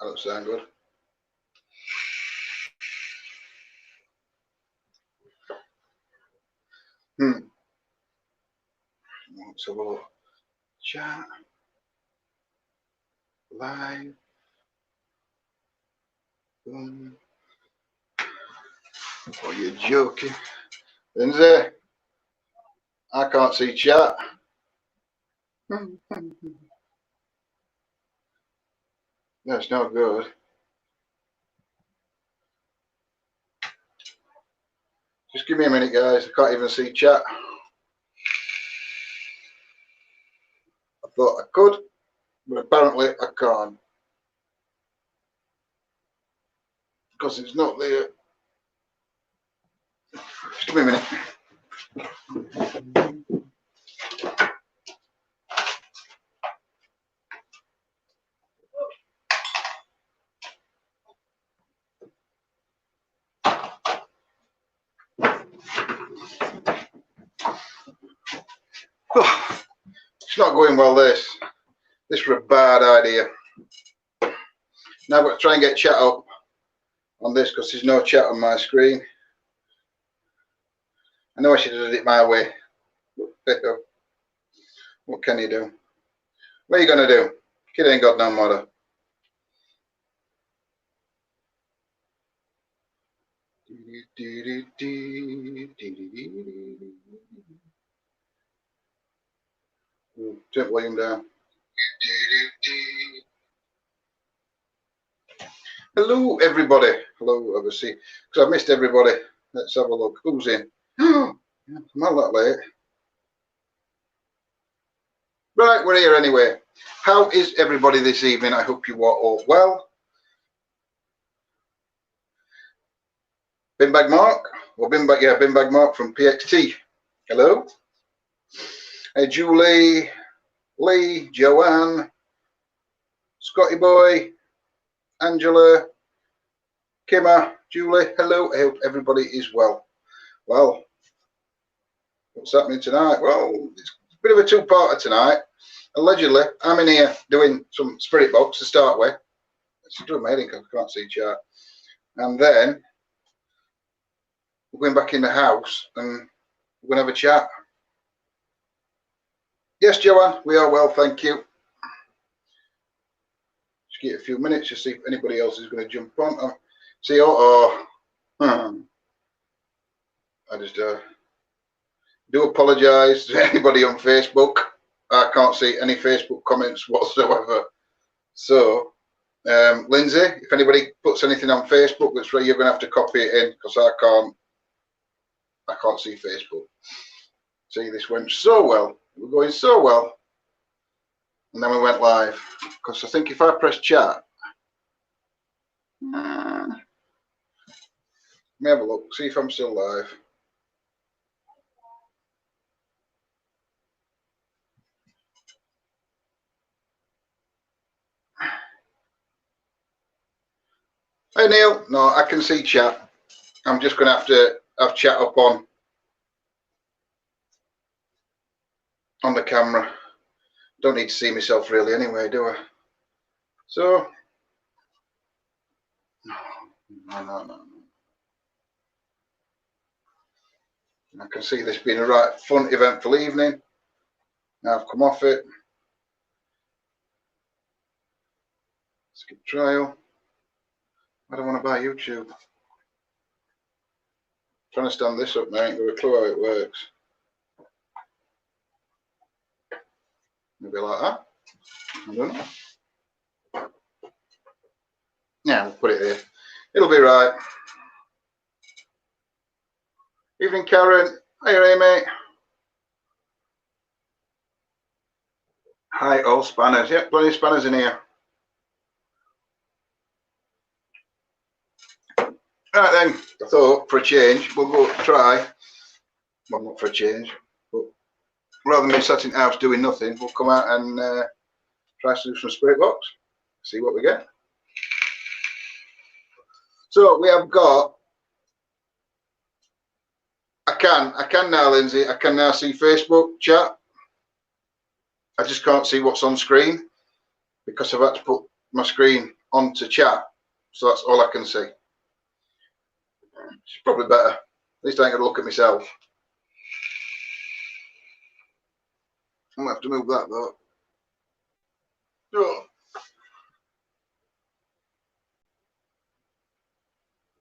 That don't sound good. Let's have a look. Chat. Live. Oh, you're joking. Lindsay, I can't see chat. That's not good. Just give me a minute, guys. I can't even see chat. I thought I could, but apparently I can't. Because it's not there. Just give me a minute. Oh, it's not going well, this. This was a bad idea. Now I've got to try and get chat up on this because there's no chat on my screen. I know I should have done it my way. What can you do? What are you going to do? Kid ain't got no mother. Turn volume down. Hello, everybody. Hello, obviously, because I've missed everybody. Let's have a look. Who's in? I'm not that late. Right, we're here anyway. How is everybody this evening? I hope you are all well. Binbag Mark, or Binbag Mark from PXT. Hello. Hey, Julie, Lee, Joanne, Scotty Boy, Angela, Kimmer, Julie. Hello. I hope everybody is well. Well, what's happening tonight? Well, it's a bit of a two-parter tonight. Allegedly, I'm in here doing some spirit box to start with. It's doing my head in because I can't see chat. And then we're going back in the house and we're going to have a chat. Yes, Joanne, we are well, thank you. Just give it a few minutes to see if anybody else is going to jump on. See, I just do apologise to anybody on Facebook. I can't see any Facebook comments whatsoever. So, Lindsay, if anybody puts anything on Facebook that's right, you're going to have to copy it in because I can't see Facebook. See, this went so well. We're going so well. And then we went live. Because I think if I press chat, let me have a look, see if I'm still live. Hey Neil, no, I can see chat. I'm just going to have chat up on the camera. Don't need to see myself really anyway, do I? So, no. I can see this being a right fun, eventful evening. Now I've come off it. Skip trial. I don't want to buy YouTube. I'm trying to stand this up, mate. Got a clue how it works. Maybe like that. I don't know. Yeah, we'll put it here. It'll be right. Evening, Karen. Hiya, mate. Hi, all spanners. Yep, plenty of spanners in here. Right then, I thought for a change, we'll go try. Well, not for a change, but rather than be sat in the house doing nothing, we'll come out and try to do some spirit box. See what we get. So we have got. I can now, Lindsay. I can now see Facebook chat. I just can't see what's on screen because I've had to put my screen onto chat. So that's all I can see. It's probably better. At least I ain't going to look at myself. I'm going to have to move that though. Oh.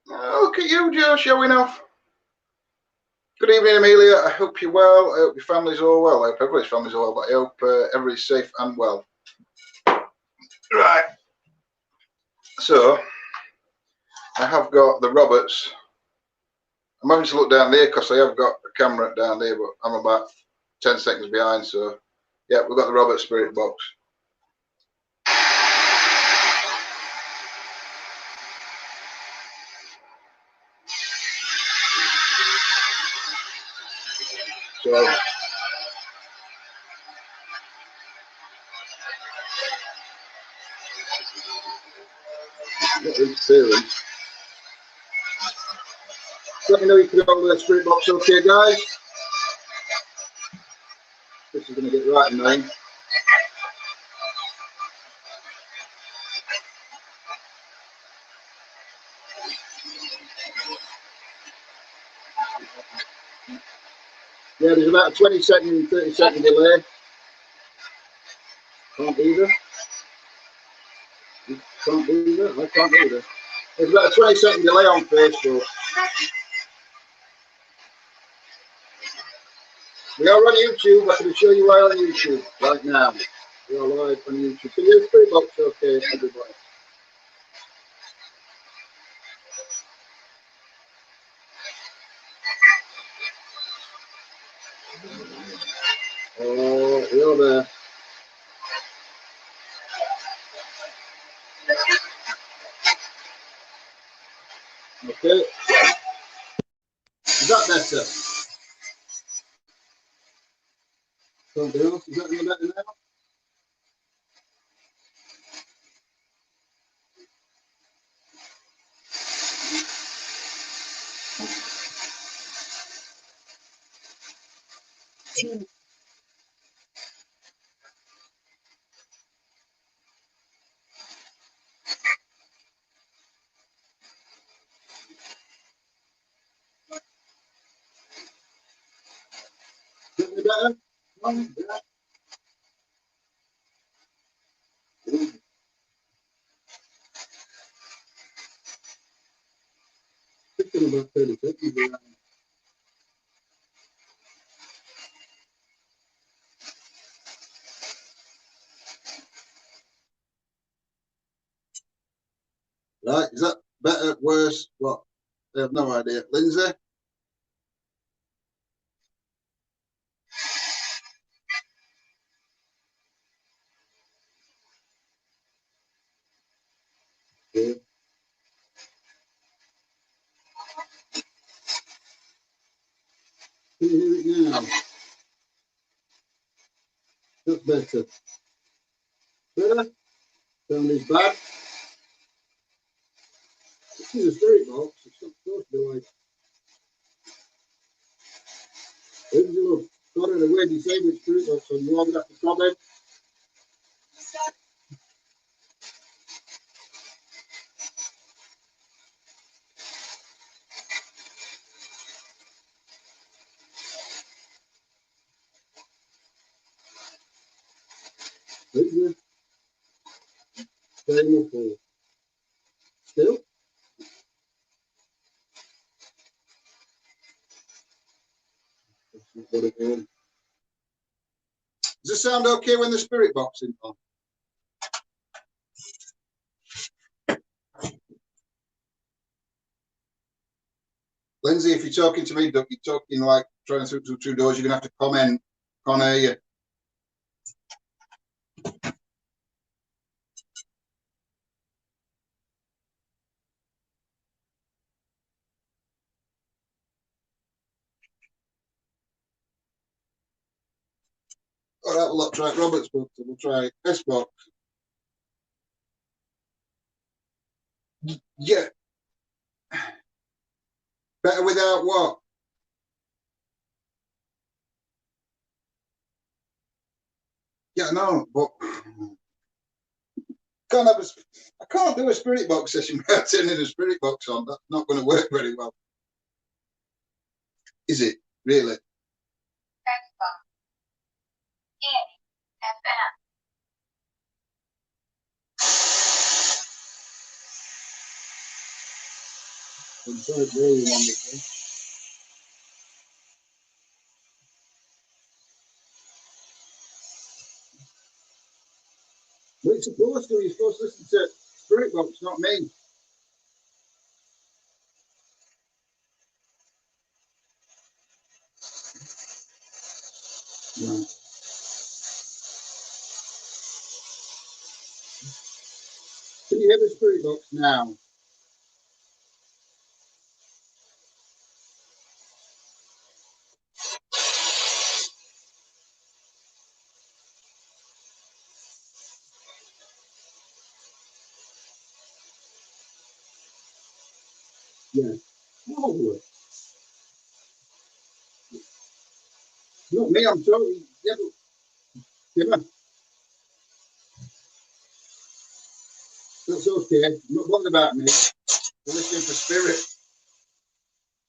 Look at you, Joe, showing off. Good evening, Amelia. I hope you're well. I hope your family's all well. I hope everybody's family's all well, but I hope everybody's safe and well. Right. So, I have got the Roberts. I'm having to look down there because I have got a camera down there, but I'm about 10 seconds behind. So, yeah, we've got the Roberts Spirit Box. So, not interference. Let me know you can hold the Spirit Box okay, guys. This is going to get right in there. Yeah, there's about a 20-second, 30-second delay. Can't do that. Can't do that. I can't do that. There's about a 20-second delay on Facebook. We are on YouTube. I can show you why on YouTube right now. We are live on YouTube. Can you Spirit Box okay, everybody? Oh, you're there. Okay. Is that better? Something else? Is that any better now? Is it any better? No? Yeah. Thinking about 30 seconds. Right, is that better, worse? What? I have no idea. Lindsay? Yeah. Can you hear it now? That's better. Better? Sound is bad. This is a Spirit Box. It's not supposed to be like. If you look, got it away, disabled Spirit Box, so you all got the comment. Still? Does it sound okay when the Spirit Box is on? Lindsay, if you're talking to me, you're talking like trying to through two doors, you're going to have to comment. Can't hear you. All right, we'll not try Robert's book, so we'll try S box. Yeah. Better without what? Yeah, no, but I can't do a spirit box session without turning a spirit box on. That's not going to work very well. Is it? Really? I'm sorry, really wonderful. What you're supposed to do, you're supposed to listen to spirit box, not me. No. Can you hear the spirit box now? Yeah. No. Not me, I'm sorry. Yeah, but, that's okay. I'm not bothered about me. We're listening for spirit.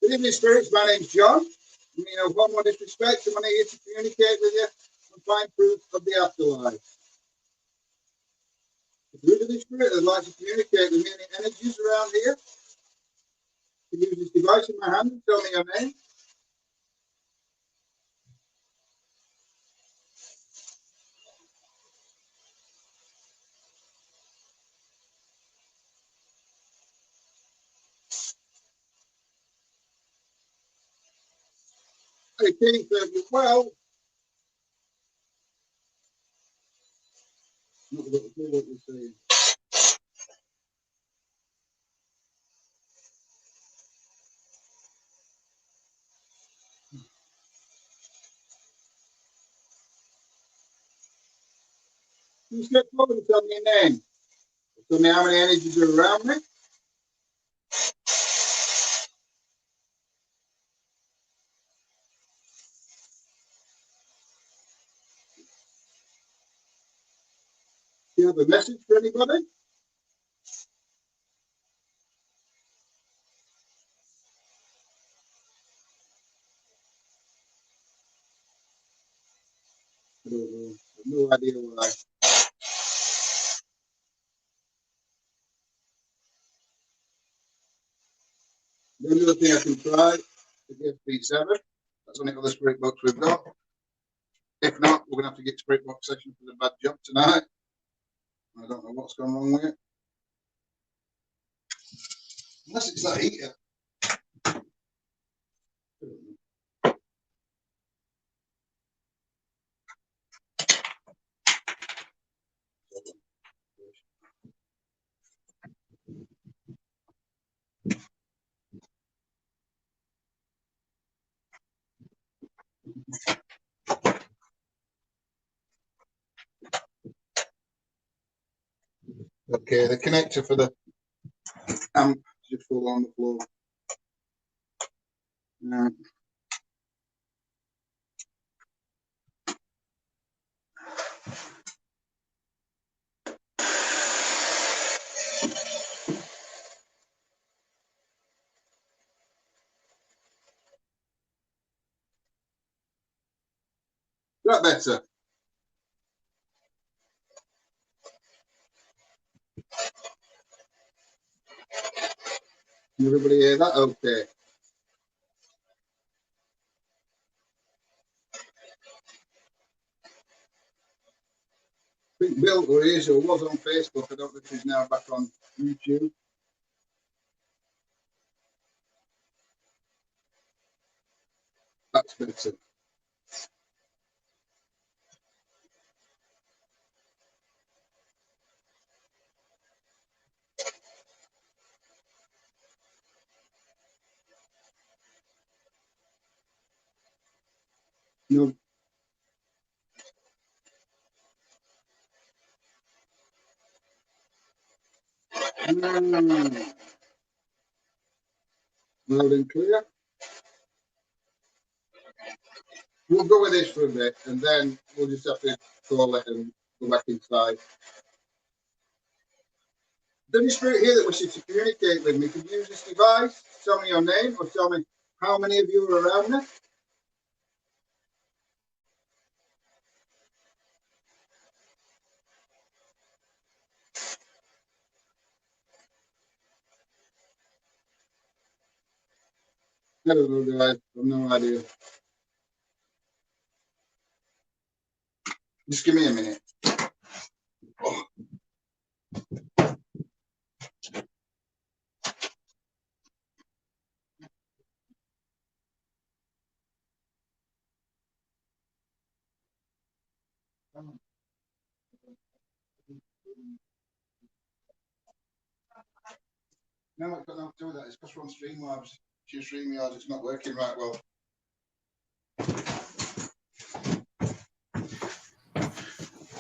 Good evening, spirits. My name's John. You know, one more disrespect. I'm here to communicate with you and find proof of the afterlife. If there is any spirit that'd like to communicate with me, any energies around here, you can use this device in my hand and tell me your name. Hey, Keith, well, not got to do what you're saying. You step forward and tell me your name. Tell me how many energies are around me. Do you have a message for anybody? I don't know. I have no idea why. The only other thing I can try is get P7. That's only got the spirit box we've got. If not, we're going to have to get spirit box session for the bad job tonight. I don't know what's gone wrong with it. Unless it's that heater. Okay, the connector for the amp just fall on the floor. That better. Everybody hear that? Okay. I think Bill or is or was on Facebook. I don't know if he's now back on YouTube. That's better. No. Loud and clear. We'll go with this for a bit and then we'll just have to call it and go back inside. The Holy Spirit here that wishes to communicate with me, could use this device, tell me your name, or tell me how many of you are around me. Hello, guys. I've no idea. Just give me a minute. Oh. No, it's got nothing to do with that. It's because we're on StreamYards. StreamYards, it's not working right well.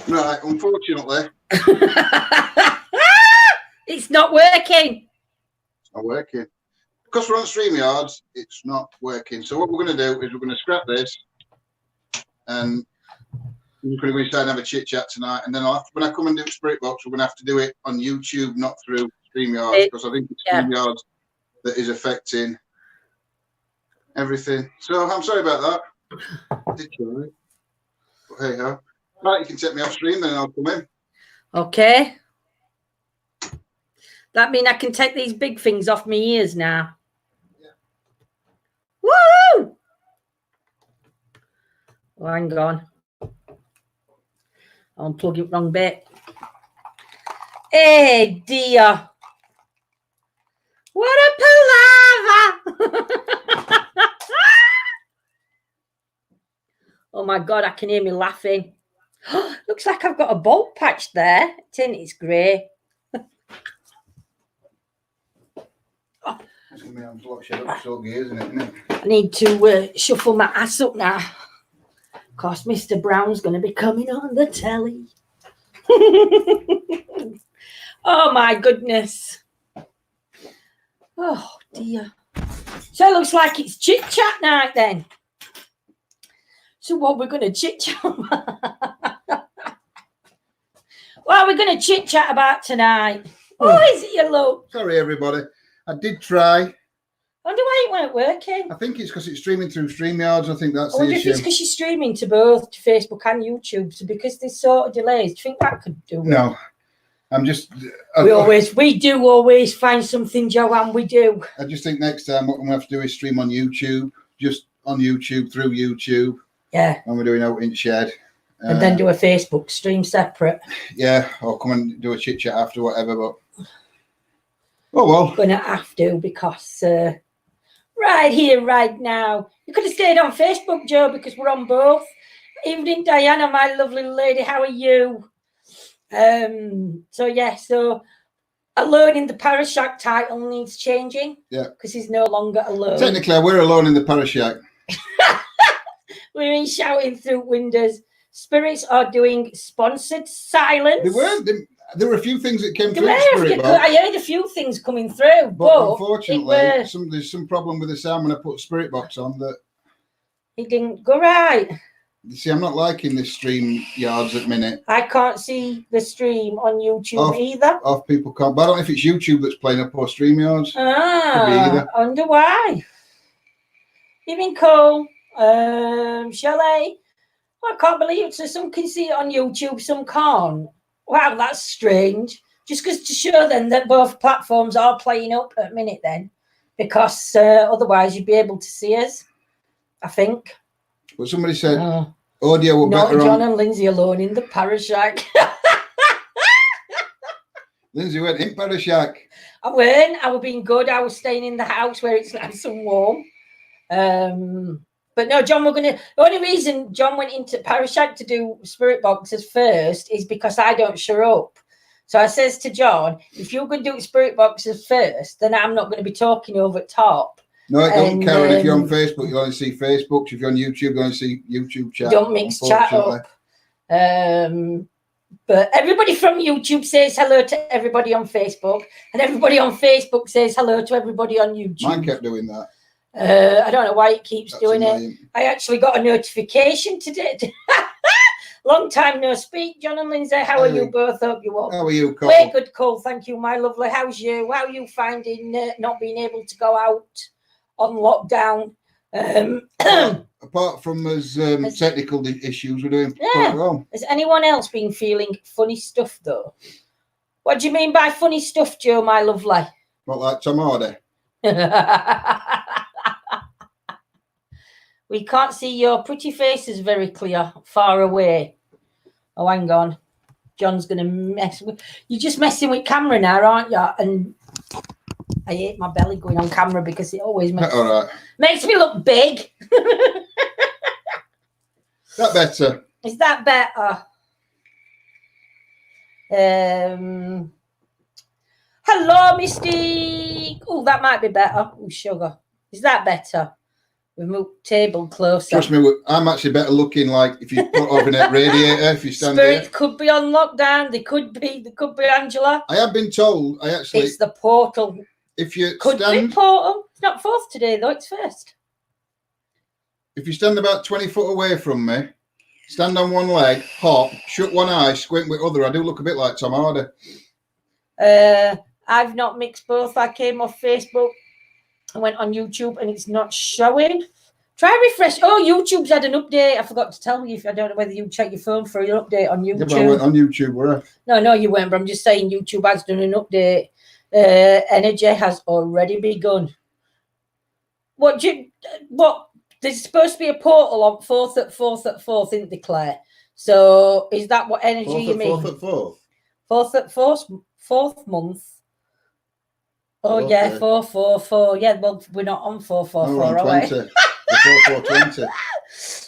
Right, unfortunately. It's not working. It's not working. Because we're on StreamYards, it's not working. So what we're going to do is we're going to scrap this and we're going to go and have a chit chat tonight. And then when I come and do Spirit Box, we're going to have to do it on YouTube, not through StreamYards, because I think it's StreamYards that is affecting everything. So I'm sorry about that. I did try. But hey ho. Right, you can take me off stream, then I'll come in. Okay. That means I can take these big things off my ears now. Yeah. Woo! Oh, hang on. I'll unplug it wrong bit. Hey, dear. What a palaver! Oh, my God, I can hear me laughing. Looks like I've got a bald patch there. It's grey. It's going to be on block shut up, so gears, isn't it? I need to shuffle my ass up now. Because Mr. Brown's going to be coming on the telly. Oh, my goodness. Oh, dear. So it looks like it's chit-chat night then. So what we're going to chit-chat about? What are we going to chit-chat about tonight? Oh, is it your look? Sorry, everybody. I did try. I wonder why it weren't working. I think it's because it's streaming through StreamYards. I think that's I wonder the if issue. it's because you're streaming to both to Facebook and YouTube. So because there's sort of delays, do you think that could do it? No. I'm just... We do always find something, Joanne, we do. I just think next time what I'm going to have to do is stream on YouTube. Just on YouTube, through YouTube. Yeah. When we're doing Out in Shed. And then do a Facebook stream separate. Yeah, or come and do a chit chat after, whatever. But oh well. Gonna have to because right here, right now. You could have stayed on Facebook, Joe, because we're on both. Evening, Diana, my lovely lady. How are you? So yeah, so Alone in the Parashack title needs changing. Yeah. Because he's no longer alone. Technically, we're alone in the Parashack. We're in shouting through windows. Spirits are doing sponsored silence. They weren't. There were a few things that came through. I heard a few things coming through, but unfortunately, there's some problem with the sound when I put Spirit Box on that. It didn't go right. You see, I'm not liking this StreamYards at the minute. I can't see the stream on YouTube either. People can't. But I don't know if it's YouTube that's playing up or StreamYards. I wonder why. Even Cole, Shelley. I can't believe it. So some can see it on YouTube, some can't. Wow, that's strange. Just because to show them that both platforms are playing up at a minute then. Because otherwise you'd be able to see us, I think. But somebody said audio were not better John on... and Lindsay alone in the Parashack. Lindsay went in Parashack. I weren't. I was being good. I was staying in the house where it's nice and warm. But no, John, the only reason John went into Parashack to do Spirit Boxes first is because I don't show up. So I says to John, if you're going to do Spirit Boxes first, then I'm not going to be talking over top. No, it doesn't, Karen. If you're on Facebook, you only see Facebook. If you're on YouTube, you only see YouTube chat. Don't mix chat up. But everybody from YouTube says hello to everybody on Facebook, and everybody on Facebook says hello to everybody on YouTube. Mine kept doing that. I don't know why it keeps doing it. I actually got a notification today. Long time no speak, John and Lindsay. How are you both? Hope you all. How are you, Cole? Very good, Cole. Thank you, my lovely. How's you? How are you finding not being able to go out on lockdown? Apart from us technical issues, we're doing quite well. Has anyone else been feeling funny stuff, though? What do you mean by funny stuff, Joe, my lovely? Not like Tom Hardy. We can't see your pretty faces very clear, far away. Oh, hang on. John's going to mess with... You're just messing with camera now, aren't you? And I hate my belly going on camera because it always makes me look big. That better? Is that better? Hello, Mystique. Oh, that might be better. Oh, sugar. Is that better? We've moved table closer. Trust me, I'm actually better looking. Like if you put over a radiator, if you stand Spirit there. Could be on lockdown. They could be Angela. I have been told. It's the portal. If you Could be portal. It's not 4th today though. It's 1st. If you stand about 20 foot away from me, stand on one leg, hop, shut one eye, squint with other. I do look a bit like Tom Hardy. I've not mixed both. I came off Facebook. I went on YouTube and it's not showing. Try refresh. Oh, YouTube's had an update. I forgot to tell you. If I don't know whether you check your phone for your update on YouTube. Yeah, I went on YouTube, were I? No, you weren't. But I'm just saying YouTube has done an update. Energy has already begun. What? There's supposed to be a portal on 4th, isn't there, Claire? So is that what energy you mean? 4th at 4th month. Oh, okay. Yeah, 444. Yeah, well, we're not on 444, are we? 420.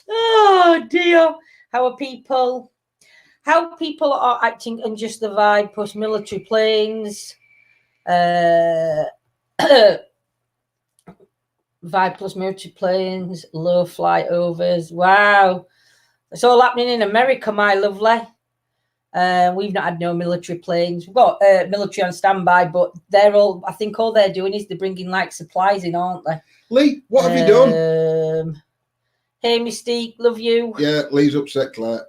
Oh, dear. How people are acting and just the vibe, plus military planes. Vibe plus military planes, low flyovers. Wow. It's all happening in America, my lovely. We've not had no military planes. We've got military on standby, but I think all they're doing is they're bringing like supplies in, aren't they? Lee, what have you done? Hey, Mystique, love you. Yeah, Lee's upset, Claire.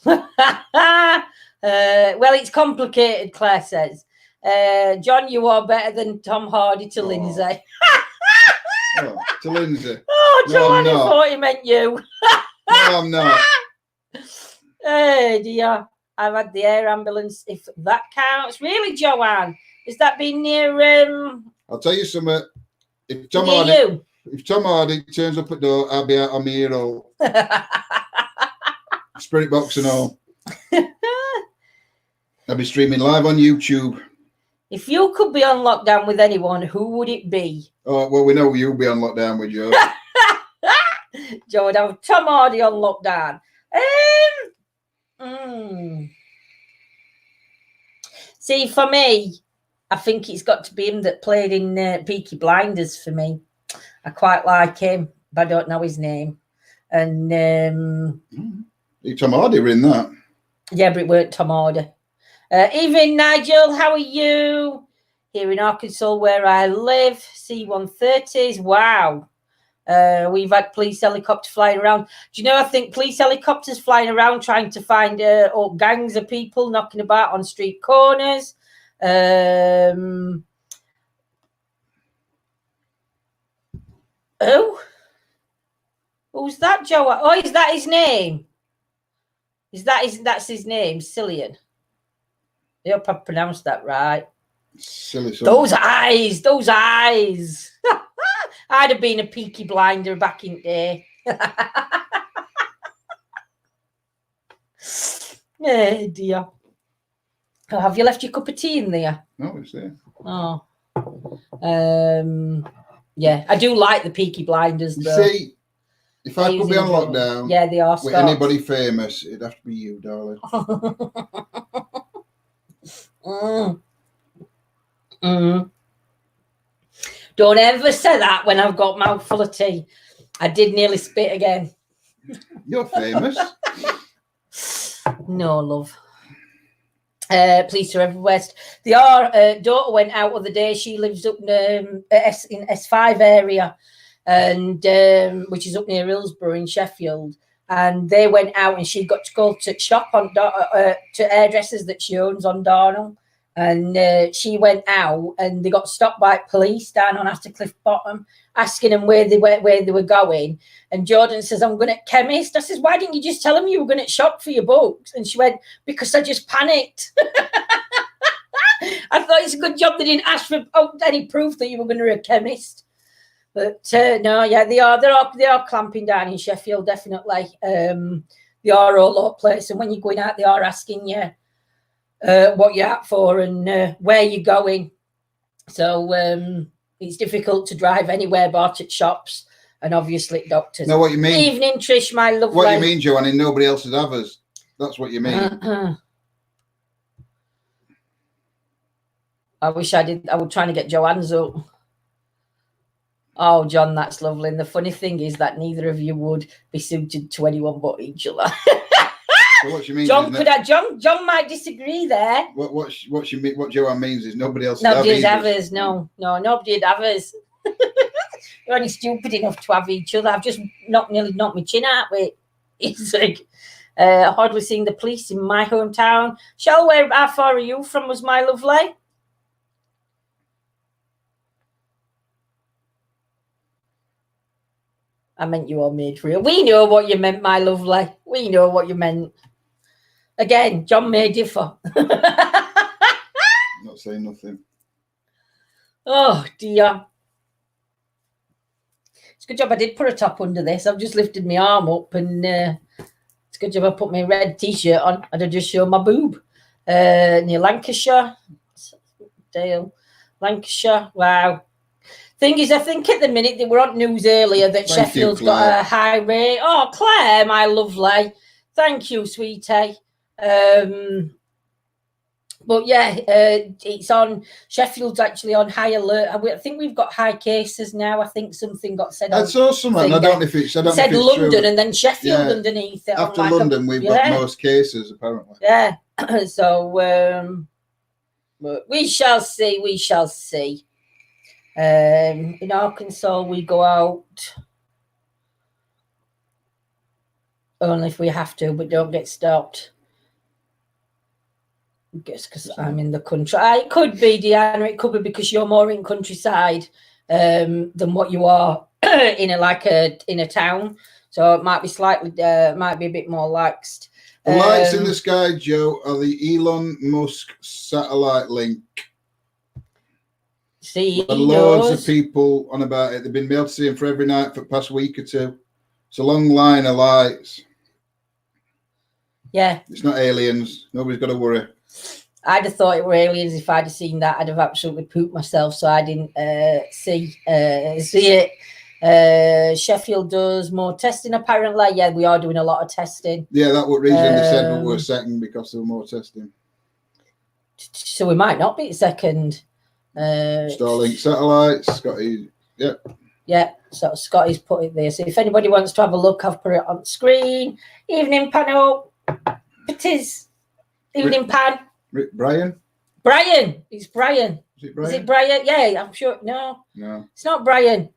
Well, it's complicated, Claire says. John, you are better than Tom Hardy to Lindsay. To Lindsay. Oh, John, I thought he meant you. No, I'm not. Hey, dear. I've had the air ambulance, if that counts. Really, Joanne? Has that been near... I'll tell you something. If Tom Hardy turns up at the door, I'll be out on my hero. Spirit box and all. I'll be streaming live on YouTube. If you could be on lockdown with anyone, who would it be? Oh, well, we know you'll be on lockdown with Joe. Joe would have Tom Hardy on lockdown. See, for me, I think it's got to be him that played in Peaky Blinders for me. I quite like him, but I don't know his name. And Tom Hardy were in that. Yeah, but it weren't Tom Hardy. Evening, Nigel. How are you? Here in Arkansas, where I live, C-130s. Wow. We've had police helicopters flying around. Do you know, I think police helicopters flying around trying to find gangs of people knocking about on street corners. Who's that, Joe? Oh, is that his name? That's his name, Cillian. I hope I pronounced that right. Silly son. Those eyes. I'd have been a Peaky Blinder back in the day. Oh, dear. Oh, have you left your cup of tea in there? No, it's there. Oh. Yeah, I do like the Peaky Blinders, though. You see, if I could be on lockdown they are with anybody famous, it'd have to be you, darling. Don't ever say that when I've got mouthful of tea. I did nearly spit again. You're famous. No, love. Police are everywhere. Our daughter went out the other day. She lives up in S5 area, and which is up near Hillsborough in Sheffield. and they went out, and she got to go to shop on to hairdressers that she owns on Darnell. And she went out, and they got stopped by police down on Attercliffe Bottom, asking them where they were going. And Jordan says, "I'm going to chemist." I says, "Why didn't you just tell them you were going to shop for your books?" And she went, "Because I just panicked." I thought it's a good job they didn't ask for any proof that you were going to be a chemist. But no, yeah, they are clamping down in Sheffield, definitely. They are all over the place, and when you're going out, they are asking you what you're out for and where you're going. So it's difficult to drive anywhere but at shops and obviously at doctors. Know what you mean? Evening, Trish, my lovely. What you mean, Joanne? In nobody else's others. That's what you mean. I wish I did. I was trying to get Joanne's up. Oh, John, that's lovely. And the funny thing is that neither of you would be suited to anyone but each other. So what you mean? John John might disagree there. What Joanne means is nobody else. Nobody'd have us. No, nobody'd have us. You're only stupid enough to have each other. I've just nearly knocked my chin out with it. It's like hardly seeing the police in my hometown. Shell, how far are you from us, my lovely? I meant you all made real. We know what you meant, my lovely. We know what you meant. Again, John may differ. Not saying nothing. Oh, dear. It's a good job I did put a top under this. I've just lifted my arm up, and it's a good job I put my red T-shirt on. I'd have just shown my boob. Near Lancashire. Dale. Lancashire. Wow. Thing is, I think at the minute they were on news earlier that Sheffield's got a high rate. Oh, Claire, my lovely. Thank you, sweetie. But yeah, it's on. Sheffield's actually on high alert. I think we've got high cases now. I think something got said. I saw something. I don't know if it's. I don't said know if it's London true. And then Sheffield underneath it. After London, we've got most cases apparently. Yeah. So but we shall see. We shall see. In Arkansas, we go out only if we have to, but don't get stopped. I guess because I'm in the country. It could be, Deanna. It could be because you're more in countryside than what you are in a town. So it might be might be a bit more laxed. The lights in the sky, Joe, are the Elon Musk satellite link. See, loads of people on about it. They've been able to see him for every night for the past week or two. It's a long line of lights. Yeah. It's not aliens. Nobody's got to worry. I'd have thought it were aliens. If I'd have seen that, I'd have absolutely pooped myself. So I didn't see it. Sheffield does more testing, apparently. Yeah, we are doing a lot of testing. Yeah, that was reason they said we were second because there were more testing. So we might not be second. Starlink satellites, Scotty. Yeah, so Scotty's put it there. So if anybody wants to have a look, I've put it on screen. Evening panel. It is. Evening pan. Brian? It's Brian. Is it Brian? Is it Brian? Yeah, I'm sure. No, it's not Brian.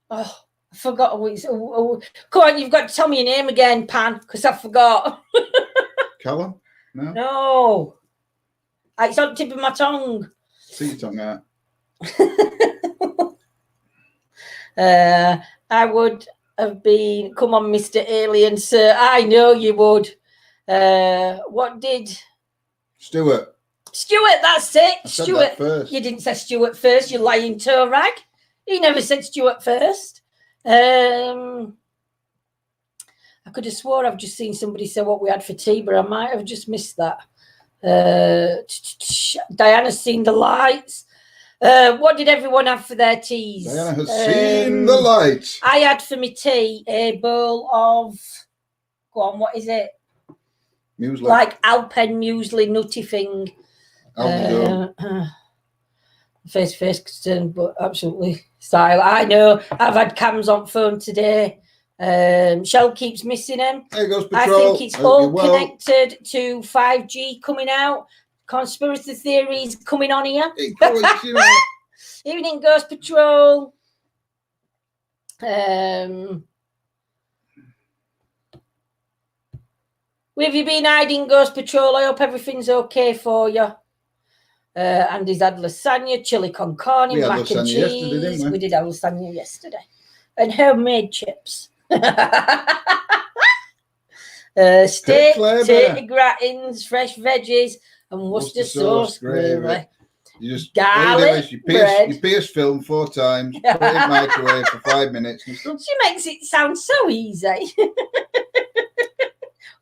Oh, I forgot. Come on, you've got to tell me your name again, Pan, because I forgot. Callum? No. It's on the tip of my tongue. See your tongue out. I would have been, come on, Mr. Alien, sir. I know you would. What did... Stuart, that's it. I said Stuart. that first. You didn't say Stuart first, you lying toe rag. He never said Stuart first. I could have swore I've just seen somebody say what we had for tea, but I might have just missed that. Diana's seen the lights. What did everyone have for their teas? Diana has seen the lights. I had for my tea a bowl of, go on, what is it? Muesli. Like Alpen muesli nutty thing. Face concern, but absolutely style. I know. I've had cams on phone today. Shell keeps missing him. There goes Patrol. I think it's all connected to 5G coming out. Conspiracy theories coming on here. Evening, Ghost Patrol. Where have you been hiding, Ghost Patrol? I hope everything's okay for you. Andy's had lasagna, chili con carne, We had mac and lasagna yesterday, cheese. didn't we? We did have lasagna yesterday. And homemade chips. Steak, turkey gratins, fresh veggies, and Worcester sauce gravy. You just garlic you bread. pierce film 4 times, put it in the microwave for 5 minutes. And stuff. She makes it sound so easy.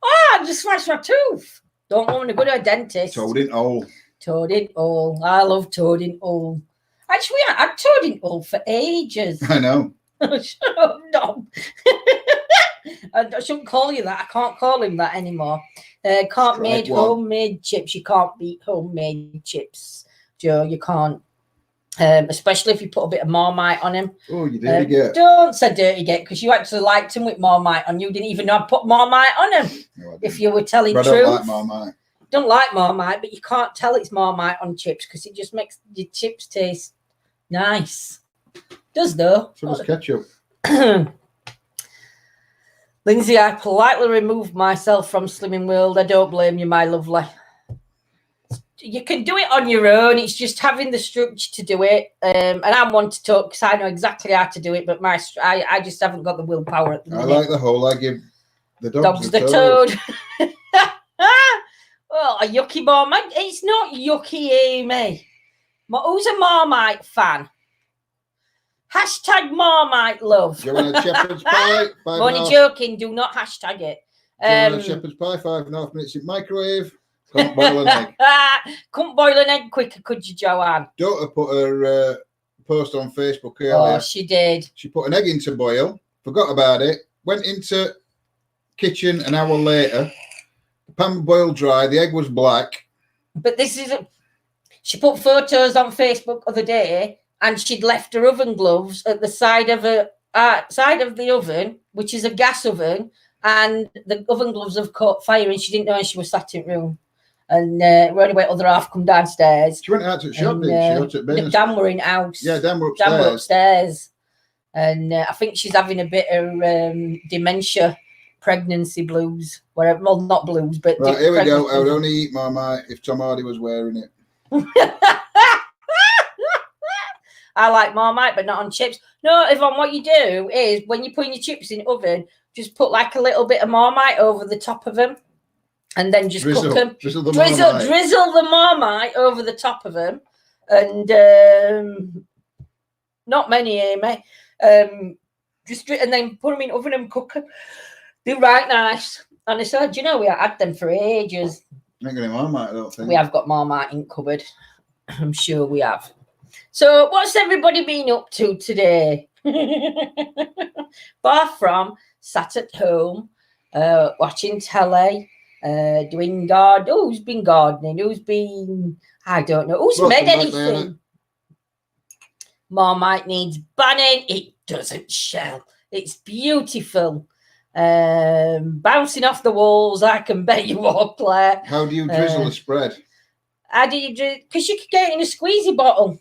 I just smashed my tooth. Don't want to go to a dentist. Toad in hole. Toad in hole. I love toad in hole. Actually, I had toad in hole for ages. I know. Shut up, no. I shouldn't call you that. I can't call him that anymore. Homemade chips. You can't beat homemade chips, Joe. You can't. Especially if you put a bit of Marmite on him. Oh, you dirty get. Don't say dirty get, because you actually liked him with Marmite on. You didn't even know I put Marmite on him. No, if you were telling truth. I don't like Marmite. Don't like Marmite, but you can't tell it's Marmite on chips because it just makes your chips taste nice. Does though. So does ketchup. Lindsay, I politely removed myself from Slimming World. I don't blame you, my lovely. You can do it on your own. It's just having the structure to do it. And I'm one to talk because I know exactly how to do it, but I just haven't got the willpower at the minute. I like the whole. I give the dogs the toad. Well, a yucky Marmite. It's not yucky, Amy. Who's a Marmite fan? Hashtag Marmite love. Do you want a shepherd's pie? I'm only joking. Do not hashtag it. Do you want a shepherd's pie? 5.5 minutes in microwave. Couldn't boil an egg. Couldn't boil an egg quicker, could you, Joanne? Daughter put her post on Facebook earlier. Oh, she did. She put an egg into boil, forgot about it, went into kitchen an hour later. The pan boiled dry. The egg was black. But this is she put photos on Facebook the other day, and she'd left her oven gloves at the side of the oven, which is a gas oven, and the oven gloves have caught fire, and she didn't know, and she was sat in the room. And we only wait other half come downstairs. She went out to the shop, didn't she? Dan were in house. Yeah, Dan were upstairs. Dan were upstairs. And I think she's having a bit of dementia, pregnancy blues. Whatever, well, not blues, but... Right, here we go. I would only eat Marmite if Tom Hardy was wearing it. I like Marmite, but not on chips. No, Yvonne, what you do is when you're putting your chips in the oven, just put like a little bit of Marmite over the top of them, and then just cook them. Drizzle the Marmite over the top of them, and not many, Amy. And then put them in the oven and cook them. They're right nice. And I said, you know, we had them for ages. Ain't got any Marmite, I don't think. We have got Marmite in cupboard. I'm sure we have. So what's everybody been up to today? Bar from sat at home, watching telly, doing garden. Oh, who's been gardening? Who's been, I don't know. Who's made anything? Marmite needs banning. It doesn't shell. It's beautiful. Bouncing off the walls, I can bet you all, Claire. How do you drizzle the spread? How do you drizzle? Because you could get it in a squeezy bottle.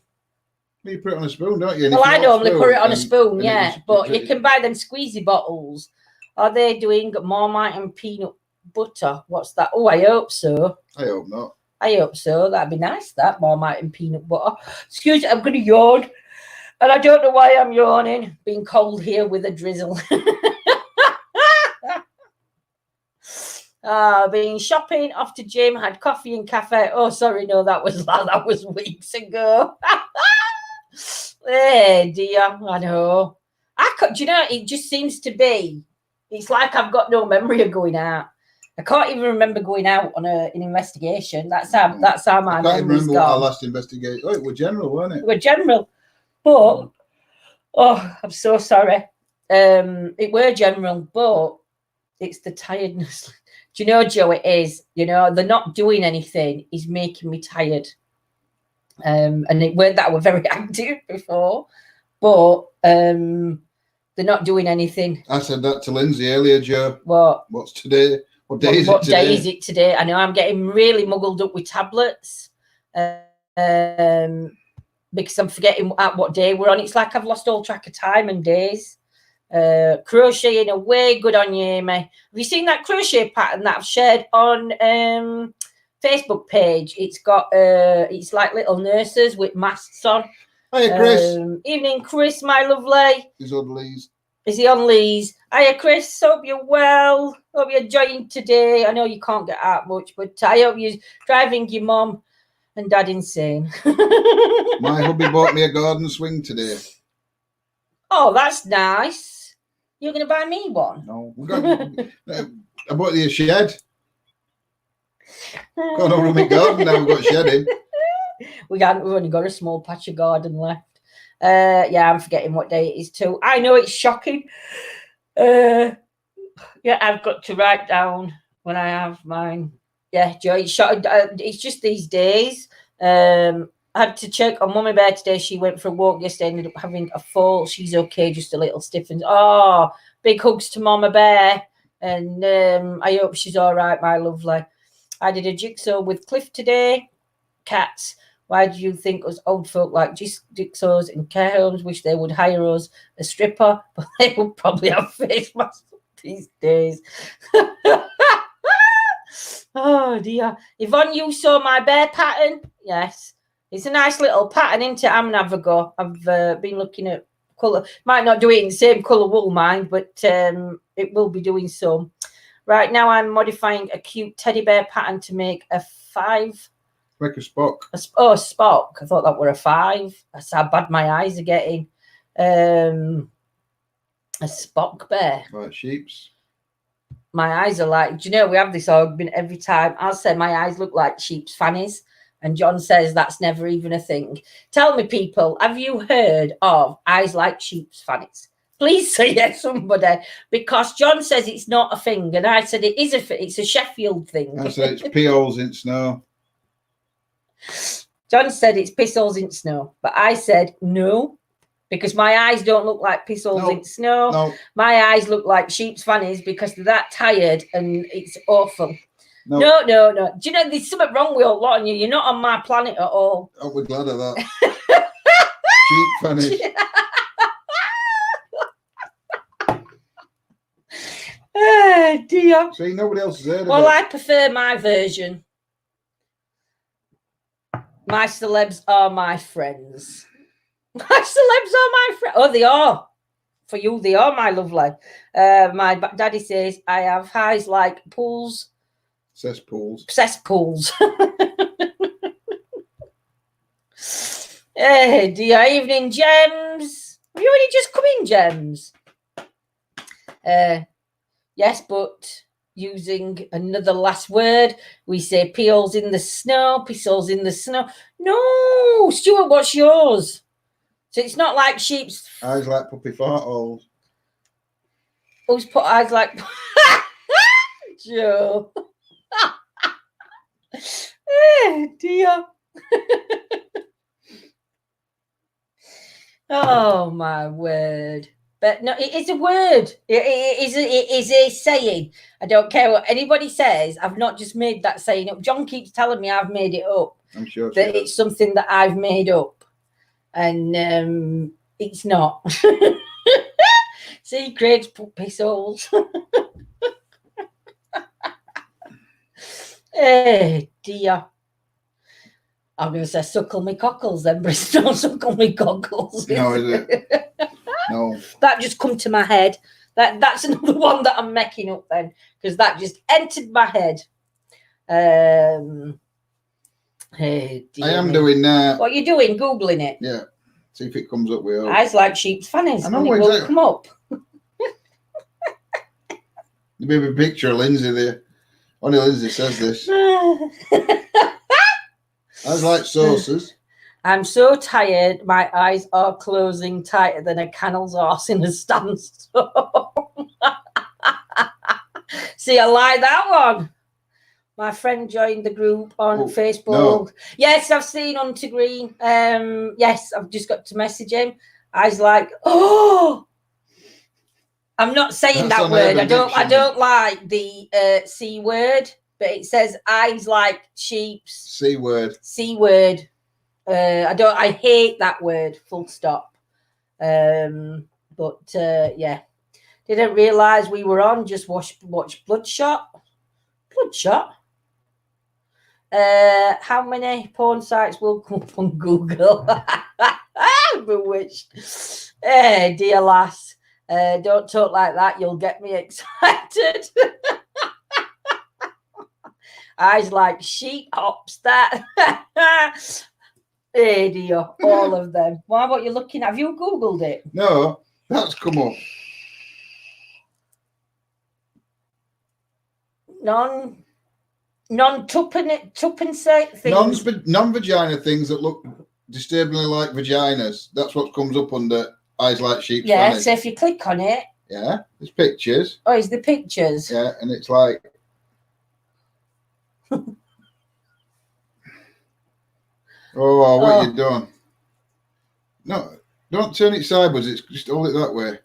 You put it on a spoon, don't you? Well, I normally put it on a spoon, yeah. But you can buy them squeezy bottles. Are they doing Marmite and peanut butter? What's that? Oh, I hope so. I hope not. I hope so. That'd be nice, that Marmite and peanut butter. Excuse me, I'm going to yawn. And I don't know why I'm yawning. Being cold here with a drizzle. Been shopping, off to gym, had coffee and cafe. Oh, sorry, no, that was weeks ago. Hey, dear, I know. Do you know, it just seems to be, it's like I've got no memory of going out. I can't even remember going out on an investigation. That's how my memory's gone. I can't even remember what our last investigation. Oh, it was general, wasn't it? It was general. But, oh, I'm so sorry. It were general, but it's the tiredness. Do you know, Joe, it is. You know, they're not doing anything is making me tired. And it weren't that I were very active before, but they're not doing anything. I said that to Lindsay earlier, Joe. What? What's today? What day is it today? What day is it today? I know I'm getting really muggled up with tablets because I'm forgetting at what day we're on. It's like I've lost all track of time and days. Crocheting away. Good on you, Amy. Have you seen that crochet pattern that I've shared on Facebook page? It's got it's like little nurses with masks on. Hiya, Chris. Evening, Chris, my lovely. He's on Lee's. Is he on Lee's? Hiya, Chris. Hope you're well. Hope you're enjoying today. I know you can't get out much, but I hope you're driving your mum and dad insane. My hubby bought me a garden swing today. Oh, that's nice. You're going to buy me one? No, we got. I bought you a shed. Got over my garden now. We've got shedding. We've only got a small patch of garden left. Yeah, I'm forgetting what day it is too. I know it's shocking. Yeah, I've got to write down when I have mine. Yeah, Joe, it's just these days. I had to check on Mummy Bear today. She went for a walk yesterday, ended up having a fall. She's okay, just a little stiffened. Oh, big hugs to Mama Bear. And I hope she's all right, my lovely. I did a jigsaw with Cliff today. Cats. Why do you think us old folk like jigsaws in care homes? Wish they would hire us a stripper, but they would probably have face masks these days. Oh dear. Yvonne, you saw my bear pattern? Yes. It's a nice little pattern, isn't it? I'm gonna have a go. I've been looking at colour. Might not do it in the same colour wool, mind, but it will be doing some. Right now I'm modifying a cute teddy bear pattern to make a 5. Like a Spock. Spock. I thought that were a 5. That's how bad my eyes are getting. A Spock bear. Like sheeps. My eyes are like, do you know, we have this argument every time. I'll say my eyes look like sheep's fannies. And John says that's never even a thing. Tell me, people, have you heard of eyes like sheep's fannies? Please say yes, somebody, because John says it's not a thing. And I said it is it's a Sheffield thing. I said it's pee holes in snow. John said it's piss holes in snow, but I said no, because my eyes don't look like piss holes in snow. No. My eyes look like sheep's fannies because they're that tired and it's awful. No. No. Do you know there's something wrong with a lot of you? You're not on my planet at all. Oh, we're glad of that. Sheep fannies. Oh dear. See, nobody else has heard of it. Well, I prefer my version. My celebs are my friends. My celebs are my friends. Oh, they are. For you, they are, my lovely. My daddy says I have eyes like pools. Cesspools. Hey, dear evening, Gems. Have you only just come in, Gems? Yes, but using another last word, we say peels in the snow, pistils in the snow. No, Stuart, what's yours? So it's not like sheep's eyes like puppy fart holes. Who's put eyes like Joe? Oh dear. Oh my word. But no, it is a word. It is a saying. I don't care what anybody says. I've not just made that saying up. John keeps telling me I've made it up. I'm sure that it's something that I've made up. And it's not. See, Craig's put piss holes. Hey, dear. I'm going to say suckle me cockles then, Bristol. Suckle me cockles. No, is it? No. That just come to my head. That's another one that I'm making up then, because that just entered my head. Hey, I am doing that. What are you doing? Googling it? Yeah. See if it comes up with eyes like sheep's fannies. I know and it exactly. will come up. There'll be a picture of Lindsay there. Only Lindsay says this. Eyes like saucers. I'm so tired. My eyes are closing tighter than a canal's arse in a standstill. See, I like that one. My friend joined the group on Facebook. No. Yes, I've seen Hunter Green. Yes, I've just got to message him. Eyes like, oh. I'm not saying that word. I don't like the C word, but it says eyes like sheep's. C word. C word. I hate that word, full stop. But yeah, Didn't realise we were on. Just watch Bloodshot. Bloodshot. How many porn sites will come up on Google? Bewitched. Hey, dear lass. Don't talk like that. You'll get me excited. Eyes like sheep hops. That. Hey, dear. All of them. Why? What you're looking at? Have you Googled it? No, that's come up. Non-tuppence things. Non-vagina things that look disturbingly like vaginas. That's what comes up under eyes like sheep's Yeah, fannies. so if you click on it. Yeah, there's pictures. Oh, it's the pictures. Yeah, and it's like. Oh, what you done? No, don't turn it sideways. It's just hold it that way.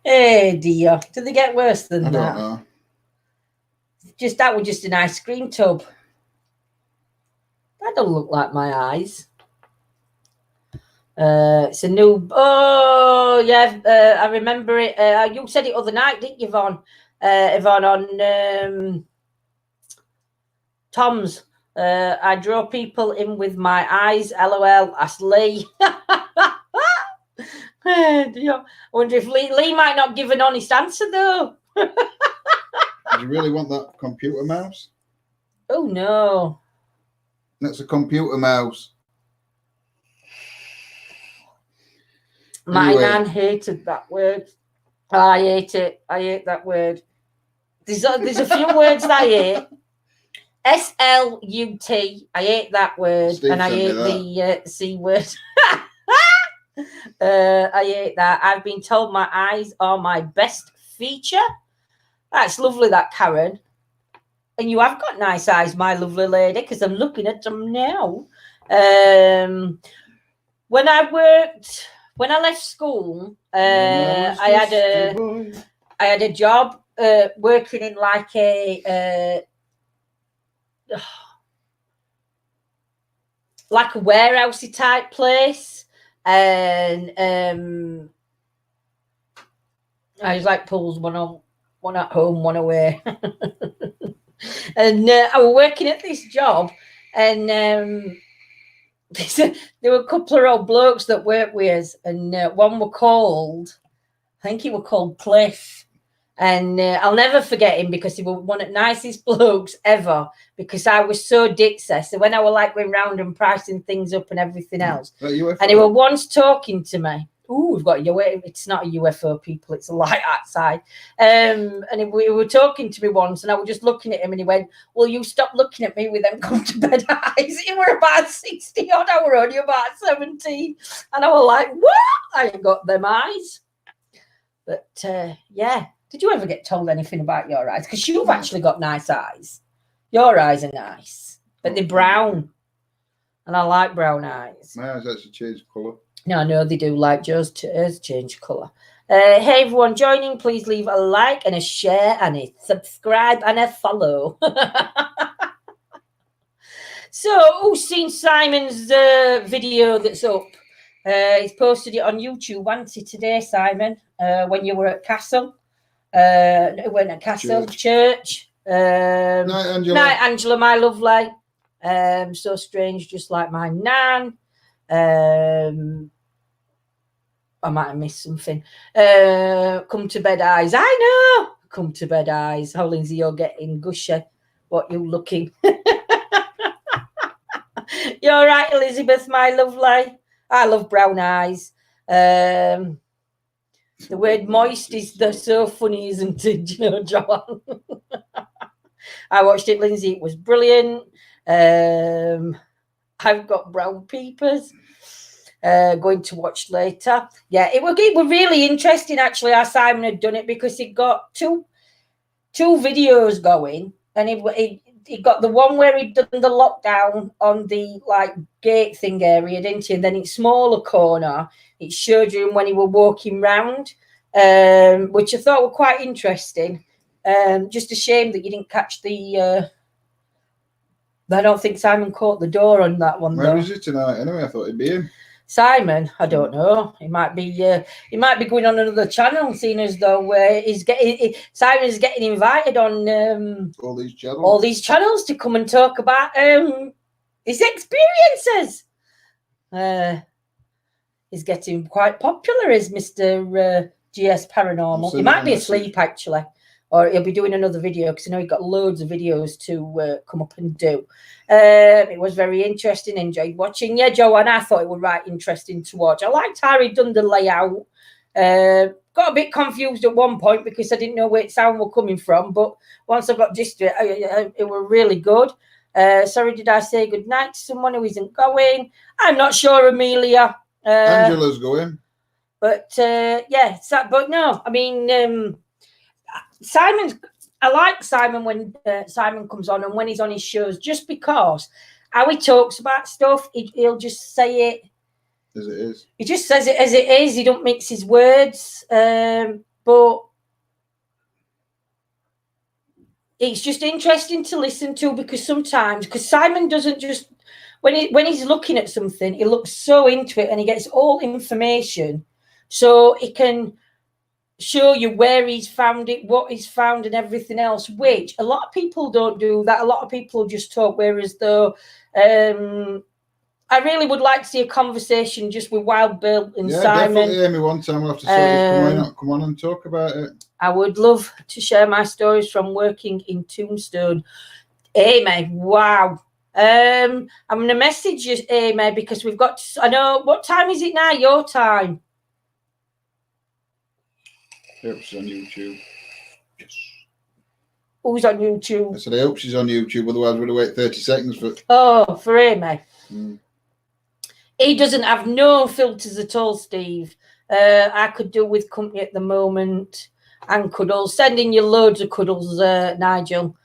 Hey dear, do they get worse than I that? don't know. That was just an ice cream tub. That don't look like my eyes. It's a new. Oh yeah, I remember it. You said it other night, didn't you, Yvonne? Yvonne on Tom's. I draw people in with my eyes. LOL. Asked Lee. I wonder if Lee might not give an honest answer though. Do you really want that computer mouse? Oh no. That's a computer mouse. My Anyway. nan hated that word. I hate it. I hate that word. There's a few words that I hate. SLUT. I hate that word. Steve and I hate the C word. I hate that. I've been told my eyes are my best feature. That's lovely, that, Karen. And you have got nice eyes, my lovely lady, because I'm looking at them now. When I left school, I had a job working in like a warehousey type place, and I was like pulls one at home, one away. And I was working at this job, and there were a couple of old blokes that worked with us, and one were called, I think he was called Cliff. And I'll never forget him because he was one of the nicest blokes ever, because I was so ditzy. So when I was like going round and pricing things up and everything else, and he were once talking to me. Oh, we've got a UFO. It's not a UFO, people. It's a light outside. And we were talking to me once, and I was just looking at him, and he went, "Will you stop looking at me with them come to bed eyes?" He were about 60 odd. I were only about 17, and I was like, "What? I ain't got them eyes." But yeah. Did you ever get told anything about your eyes? Because you've actually got nice eyes. Your eyes are nice, but they're brown. And I like brown eyes. My eyes actually change colour. No, they do. Like Joe's change colour. Hey, everyone joining, please leave a like and a share and a subscribe and a follow. So, who's seen Simon's video that's up? He's posted it on YouTube, wasn't he, today, Simon, when you were at Castle? Went at Castle Church. Night, Angela. Night, Angela, my lovely. So strange, just like my nan. I might have missed something. Come to bed eyes. I know. Come to bed eyes. How, Lindsay, you're getting gushy. What you looking? You're right, Elizabeth, my lovely. I love brown eyes. The word moist is so funny, isn't it? You know, Joanne? I watched it, Lindsay. It was brilliant. I've got brown peepers. Going to watch later. Yeah, it was really interesting, actually, how Simon had done it, because he got two videos going, and he got the one where he'd done the lockdown on the like gate thing area, didn't he? And then in smaller corner, it showed you when he were walking round, which I thought were quite interesting. Just a shame that you didn't catch the I don't think Simon caught the door on that one. Where though. is it tonight? Anyway, I thought he'd be in. Simon, I don't know. He might be going on another channel, seeing as though Simon's getting invited on all these channels to come and talk about his experiences. He's getting quite popular, is Mr. GS Paranormal. He might be asleep actually, or he'll be doing another video because I know he's got loads of videos to come up and do. It was very interesting. Enjoyed watching. Yeah, Joanne, I thought it was right interesting to watch. I liked how he'd done the layout. Got a bit confused at one point because I didn't know where sound was coming from, but once I got just it was really good. Sorry, did I say good night to someone who isn't going? I'm not sure, Amelia. Angela's going. But yeah, but no, I mean, I like Simon when Simon comes on and when he's on his shows, just because how he talks about stuff, he'll just say it as it is. He just says it as it is. He don't mix his words, but it's just interesting to listen to because Simon doesn't just when he's looking at something, he looks so into it and he gets all information, so he can show you where he's found it, what he's found, and everything else, which a lot of people don't do that. A lot of people just talk, whereas though I really would like to see a conversation just with Wild Bill and Simon. Definitely, Amy, one time we'll have to say, come on and talk about it. I would love to share my stories from working in Tombstone. Amy, wow. I'm going to message you, Amy, because we've got I know, what time is it now? Your time? I hope she's on YouTube. Yes. Who's on YouTube? I said I hope she's on YouTube, otherwise we'll wait 30 seconds for... Oh, for Amy. He doesn't have no filters at all, Steve. I could do with company at the moment and cuddles. Sending you loads of cuddles, Nigel.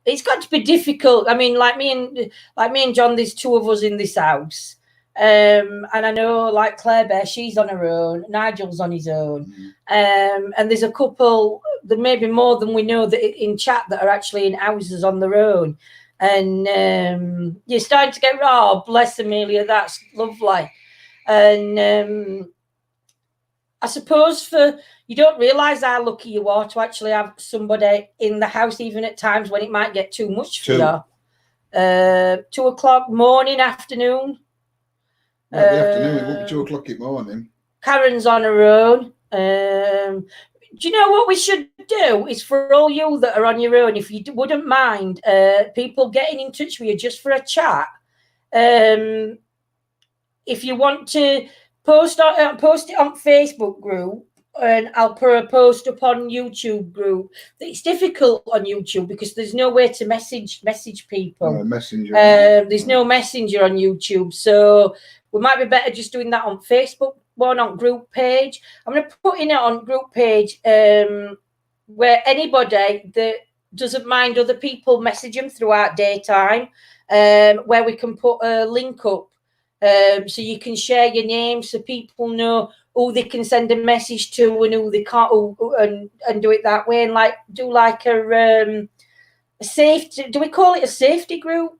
It's got to be difficult. I mean, like me and John, there's two of us in this house. And I know, like Claire Bear, she's on her own. Nigel's on his own. And there's a couple, there may be more than we know that in chat that are actually in houses on their own. And you're starting to get, oh, bless Amelia, that's lovely. And I suppose you don't realise how lucky you are to actually have somebody in the house, even at times when it might get too much for you. 2 o'clock, morning, afternoon. The afternoon, it won't be 2 o'clock in the morning. Karen's on her own. Do you know what we should do? Is for all you that are on your own, if you wouldn't mind, people getting in touch with you just for a chat. If you want to post it on Facebook group, and I'll put a post up on YouTube group. It's difficult on YouTube because there's no way to message people. Messenger. There's no messenger on YouTube, so we might be better just doing that on Facebook. One on group page. I'm going to put in it on group page where anybody that doesn't mind other people message them throughout daytime, where we can put a link up so you can share your name so people know who they can send a message to and who they can't, and do it that way, and like do like a safety. Do we call it a safety group?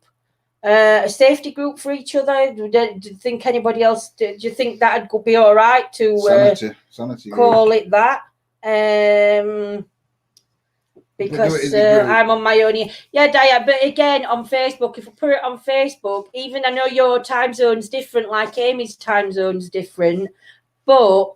A safety group for each other. Do you think anybody else? Do you think that would be all right to sanity call group. it that? Because I'm on my own. Yeah, Dia. But again, on Facebook, if I put it on Facebook, even I know your time zone's different, like Amy's time zone's different. But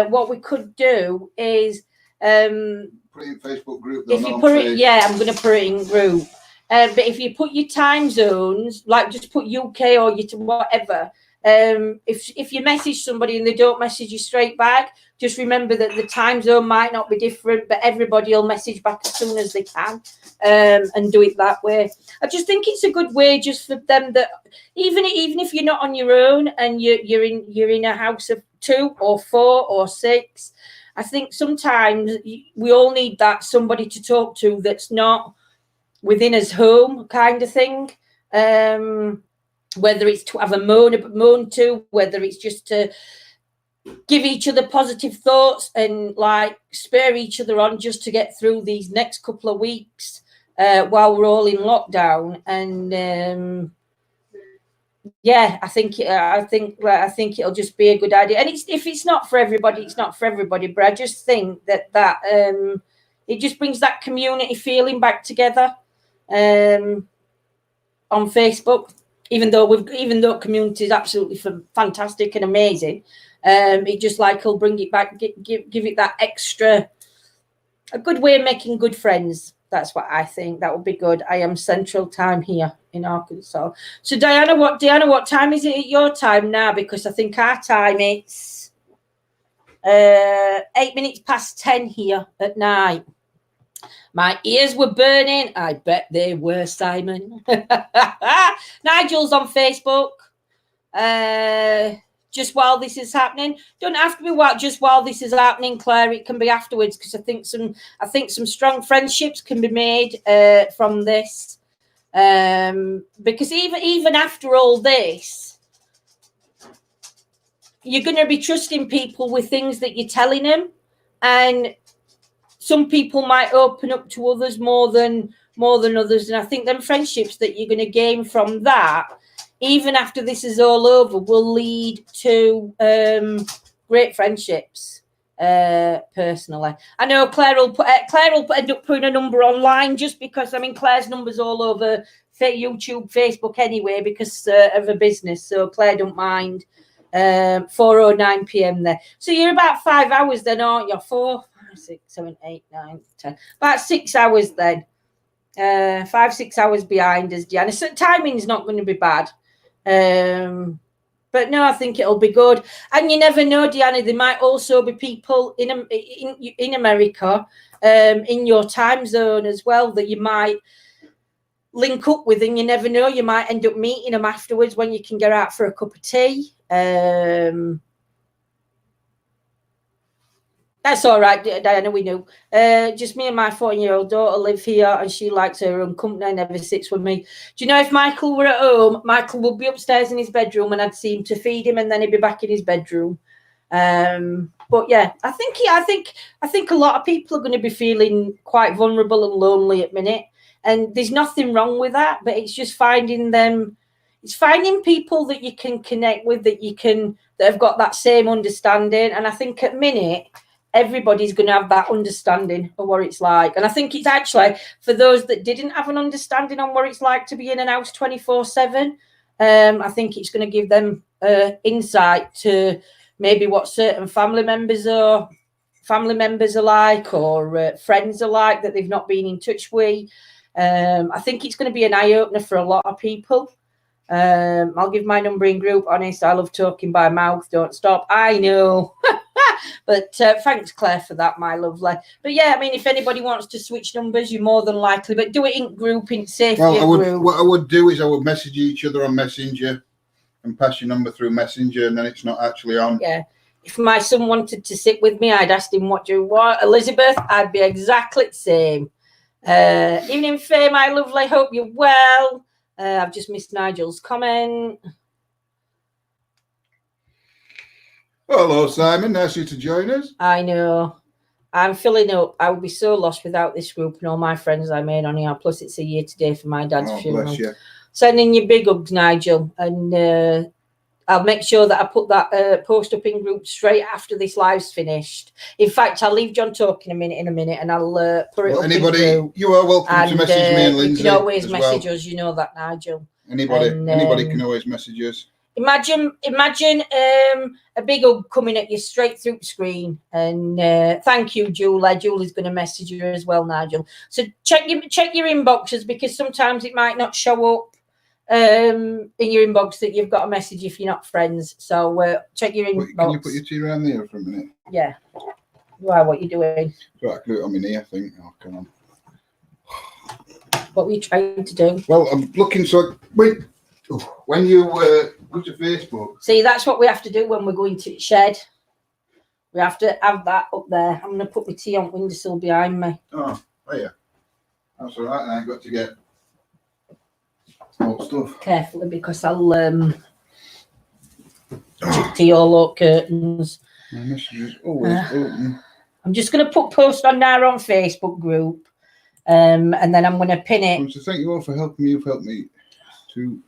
what we could do is put it in Facebook group. If you put it, I'm going to put it in group. But if you put your time zones, like just put UK or whatever, if you message somebody and they don't message you straight back, just remember that the time zone might not be different, but everybody will message back as soon as they can, and do it that way. I just think it's a good way just for them that even if you're not on your own and you're in a house of 2 or 4 or 6, I think sometimes we all need that somebody to talk to that's not within his home kind of thing, whether it's to have a moan to, whether it's just to give each other positive thoughts and like spur each other on just to get through these next couple of weeks. while we're all in lockdown. And yeah, I think it'll just be a good idea. And if it's not for everybody, it's not for everybody. But I just think that it just brings that community feeling back together on Facebook. Even though community is absolutely fantastic and amazing, it just like will bring it back, give it that extra, a good way of making good friends. That's what I think. That would be good. I am Central Time here in Arkansas. So Diana, what time is it at your time now? Because I think our time it's 8 minutes past 10 here at night. My ears were burning. I bet they were, Simon. Nigel's on Facebook. Just while this is happening. Don't have to be just while this is happening, Claire. It can be afterwards, because I think some strong friendships can be made from this. Because even after all this, you're going to be trusting people with things that you're telling them, and some people might open up to others more than others. And I think them friendships that you're going to gain from that, even after this is all over, will lead to great friendships. Personally, I know Claire will end up putting a number online, just because Claire's number's all over YouTube, Facebook anyway, because of her business. So Claire don't mind. 4:09 p.m. there. So you're about 5 hours then, aren't you? 4, 5, 6, 7, 8, 9, 10. About 6 hours then. 5-6 hours behind us, Diana. So timing's not going to be bad. But no, I think it'll be good. And you never know, Diana, there might also be people in America, in your time zone as well, that you might link up with, and you never know, you might end up meeting them afterwards when you can get out for a cup of tea. That's all right, Diana, we know. Just me and my 14-year-old daughter live here, and she likes her own company, never sits with me. Do you know, if Michael were at home, Michael would be upstairs in his bedroom, and I'd see him to feed him, and then he'd be back in his bedroom. But yeah, I think a lot of people are going to be feeling quite vulnerable and lonely at minute, and there's nothing wrong with that. But it's just finding people that you can connect with, that have got that same understanding. And I think at minute, everybody's going to have that understanding of what it's like. And I think it's actually, for those that didn't have an understanding on what it's like to be in an house 24/7, I think it's going to give them insight to maybe what certain family members are like, or friends are like, that they've not been in touch with. I think it's going to be an eye-opener for a lot of people. I'll give my number in group. Honest, I love talking by mouth. Don't stop. I know. But thanks, Claire, for that, my lovely. But yeah, if anybody wants to switch numbers, you're more than likely. But do it in group, in safety. Well, what I would do is I would message each other on Messenger and pass your number through Messenger, and then it's not actually on. Yeah. If my son wanted to sit with me, I'd ask him, what do you want? Elizabeth, I'd be exactly the same. Evening, Faye, my lovely. Hope you're well. I've just missed Nigel's comment. Hello, Simon. Nice you to join us. I know. I'm filling up. I would be so lost without this group and all my friends I made on here. Plus, it's a year today for my dad's funeral. Bless you. Sending you big hugs, Nigel. And I'll make sure that I put that post up in group straight after this live's finished. In fact, I'll leave John talking in a minute, and I'll put it up in group. You are welcome to message me and Lindsay. You can always message us. You know that, Nigel. Anybody can always message us. Imagine a big hug coming at you straight through the screen. And thank you, Julie. Julie's going to message you as well, Nigel. So check your inboxes, because sometimes it might not show up in your inbox that you've got a message if you're not friends. So check your inbox. Can you put your tea around there for a minute? Yeah. Why? What are you doing? Right, I can do it on my knee, I think. Oh, come on. What were you trying to do? Well, I'm looking. So wait. When you go to Facebook. See, that's what we have to do when we're going to shed. We have to have that up there. I'm going to put my tea on windowsill behind me. Oh, yeah. That's all right. I've got to get old stuff. Carefully, because I'll tea all up curtains. My message is always open. I'm just going to put post on now on Facebook group. And then I'm going to pin it. So thank you all for helping me. You've helped me too.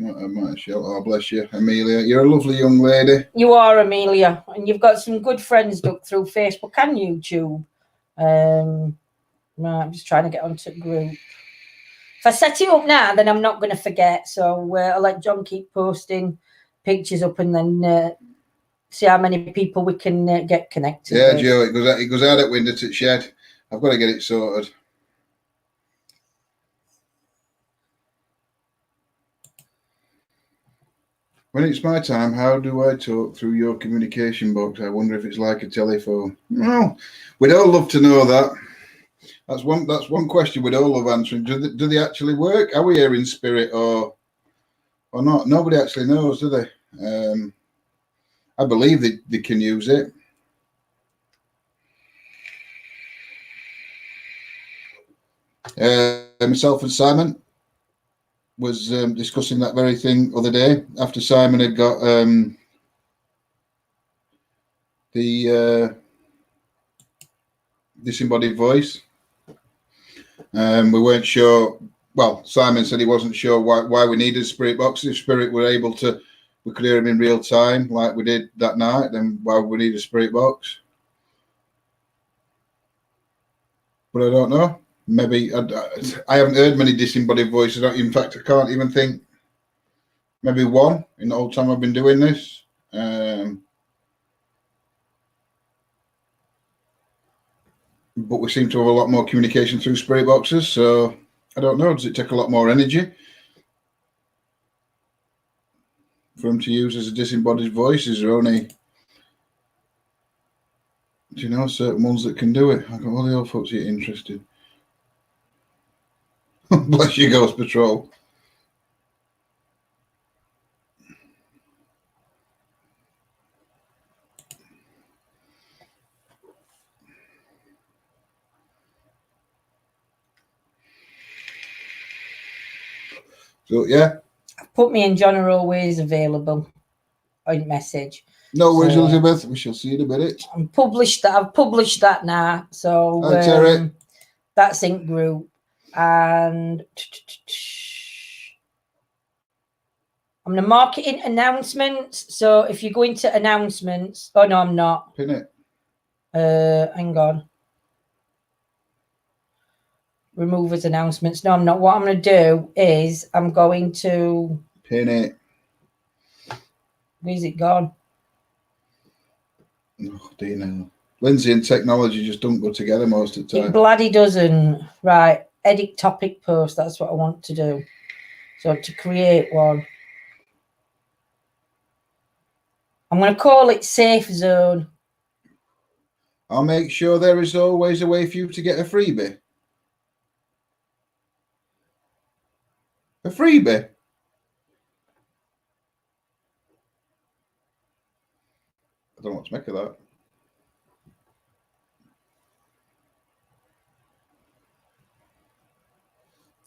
Oh, bless you, Amelia. You're a lovely young lady. You are, Amelia, and you've got some good friends through Facebook and YouTube. Right, I'm just trying to get onto the group. If I set it up now, then I'm not going to forget. So I'll let John keep posting pictures up, and then see how many people we can get connected. Yeah, with. Joe, it goes out that window to the shed. I've got to get it sorted. When it's my time, how do I talk through your communication box? I wonder if it's like a telephone. Well, we'd all love to know that. That's one question we'd all love answering. Do they actually work? Are we here in spirit or not? Nobody actually knows, do they? I believe they can use it. Myself and Simon was discussing that very thing other day after Simon had got the disembodied voice. We weren't sure. Well, Simon said he wasn't sure why we needed a spirit box. If spirit were able to, we could hear him in real time like we did that night, then why would we need a spirit box? But I don't know. Maybe I haven't heard many disembodied voices. In fact, I can't even think. Maybe one in the whole time I've been doing this. But we seem to have a lot more communication through spirit boxes. So I don't know. Does it take a lot more energy for them to use as a disembodied voice? Is there only, do you know, certain ones that can do it? I've got all the old folks here interested. Bless you, Ghost Patrol. So yeah, put me and John are always available on message. No worries, Elizabeth. We shall see you in a minute. I've published that now. So that's in group. And I'm going to marketing announcements. So if you go into announcements, oh no, I'm not. Pin it. Hang on. Remove as announcements. No, I'm not. What I'm going to do is I'm going to pin it. Where's it gone? Oh, do you know? Lindsay and technology just don't go together most of the time. It bloody doesn't. Right. Edit topic post. That's what I want to do. So to create one, I'm going to call it Safe Zone. I'll make sure there is always a way for you to get a freebie. A freebie? I don't know what to make of that.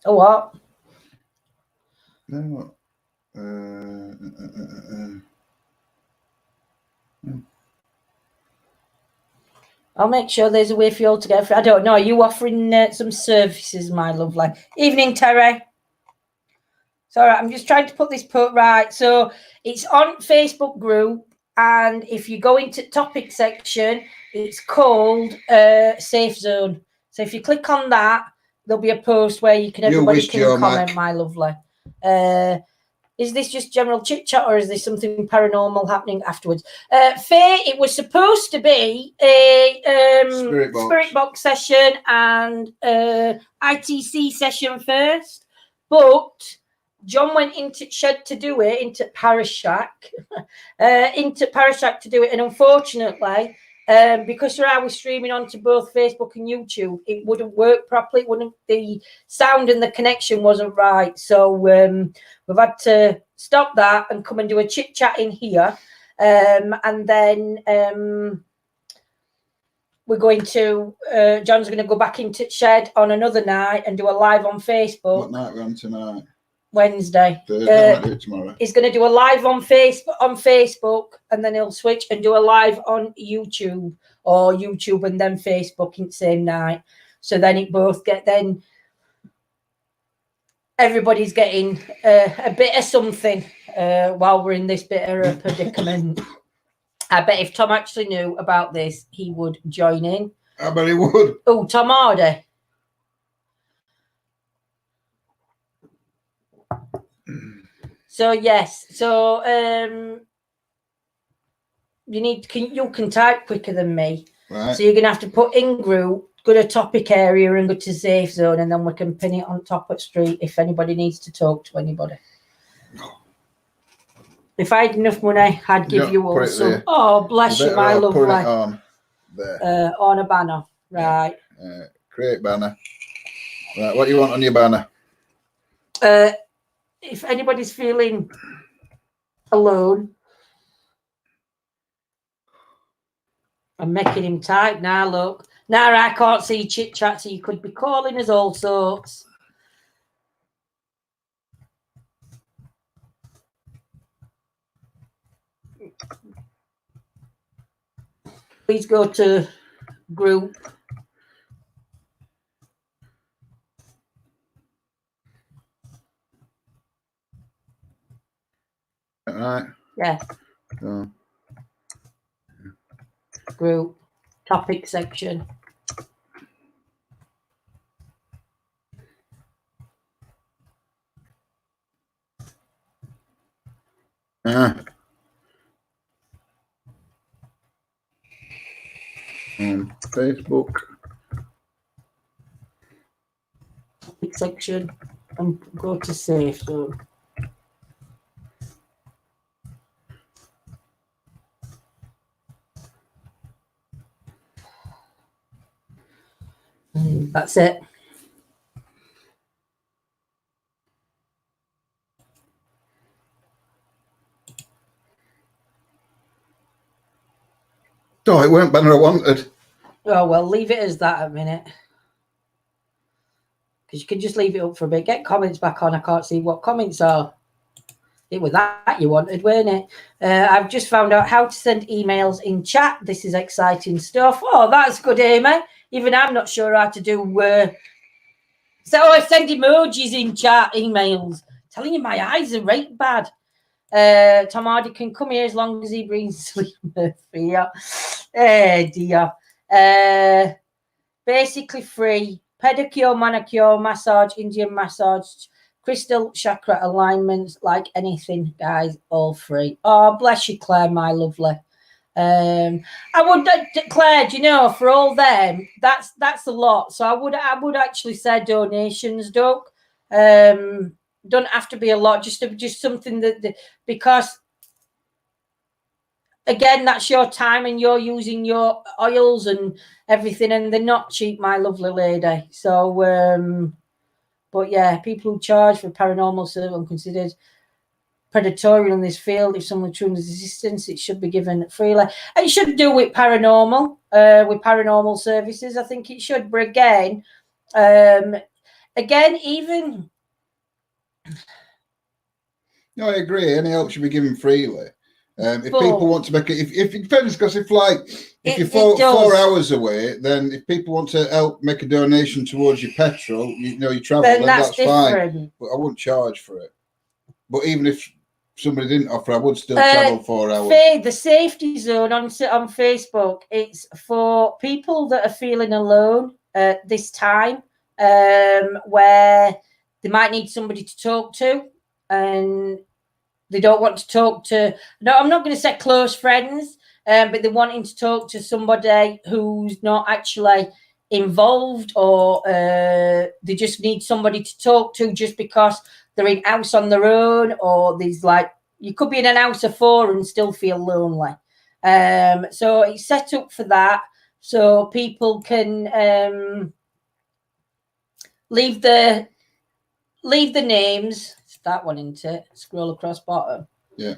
Oh, what? No. I'll make sure there's a way for you all to get. I don't know. Are you offering some services, my lovely? Evening, Terry. It's all right. I'm just trying to put this right. So it's on Facebook group, and if you go into topic section, it's called Safe Zone. So if you click on that, there'll be a post where everybody can comment, my lovely. Is this just general chit chat, or is there something paranormal happening afterwards? Faye, it was supposed to be a spirit box session and ITC session first, but John went into shed to do it, into Parashack, to do it, and unfortunately, because I was streaming onto both Facebook and YouTube, it wouldn't work properly. The sound and the connection wasn't right. So we've had to stop that and come and do a chit chat in here. And then we're going to, John's going to go back into shed on another night and do a live on Facebook. What night we're on tonight? Wednesday. Thursday, tomorrow. He's going to do a live on Facebook, and then he'll switch and do a live on YouTube, or YouTube and then Facebook in the same night. So then it both then everybody's getting a bit of something while we're in this bit of a predicament. I bet if Tom actually knew about this, he would join in. I bet he would. Oh, Tom Hardy. So yes, so you can type quicker than me. Right. So you're gonna have to put in group, go to topic area and go to safe zone, and then we can pin it on top of street if anybody needs to talk to anybody. If I had enough money, I'd give you all some. There. Oh, bless you, my lovely. Put it on there. On a banner, right? Create banner. Right, what do you want on your banner? If anybody's feeling alone, I'm making him type now. Look, now I can't see chit chat, so you could be calling us all sorts. Please go to group. Right. Yeah. So. Group. Topic section. Facebook. Topic section and go to safe zone. That's it. Oh, it weren't banner I wanted. Oh, well, leave it as that a minute. Because you can just leave it up for a bit. Get comments back on. I can't see what comments are. It was that you wanted, weren't it? I've just found out how to send emails in chat. This is exciting stuff. Oh, that's good, Amy. Even I'm not sure how to do... send emojis in chat, emails. Telling you my eyes are right bad. Tom Hardy can come here as long as he brings Sleep Murphy. Dear. Basically free. Pedicure, manicure, massage, Indian massage, crystal chakra alignments, like anything, guys, all free. Oh, bless you, Claire, my lovely. I would, Claire, do you know, for all them, that's a lot. So I would actually say donations, Doug. Don't have to be a lot, just something that because again, that's your time and you're using your oils and everything, and they're not cheap, my lovely lady. So but yeah, people who charge for paranormal service are considered predatory in this field. If someone truly resistance, it should be given freely. It should do with paranormal services. I think it should. But again, even. No, I agree. Any help should be given freely. If people want to make it, if it depends, because if you're 4 hours away, then if people want to help make a donation towards your petrol, you travel, then that's fine. But I wouldn't charge for it. But even if somebody didn't offer, I would still travel 4 hours. The safety zone on Facebook, it's for people that are feeling alone at this time, where they might need somebody to talk to, and they don't want to talk to. No, I'm not going to say close friends, but they're wanting to talk to somebody who's not actually involved, or they just need somebody to talk to just because they're in house on their own, or there's you could be in an house of 4 and still feel lonely. So it's set up for that, so people can leave the names. It's that one, isn't it? Scroll across bottom. Yeah.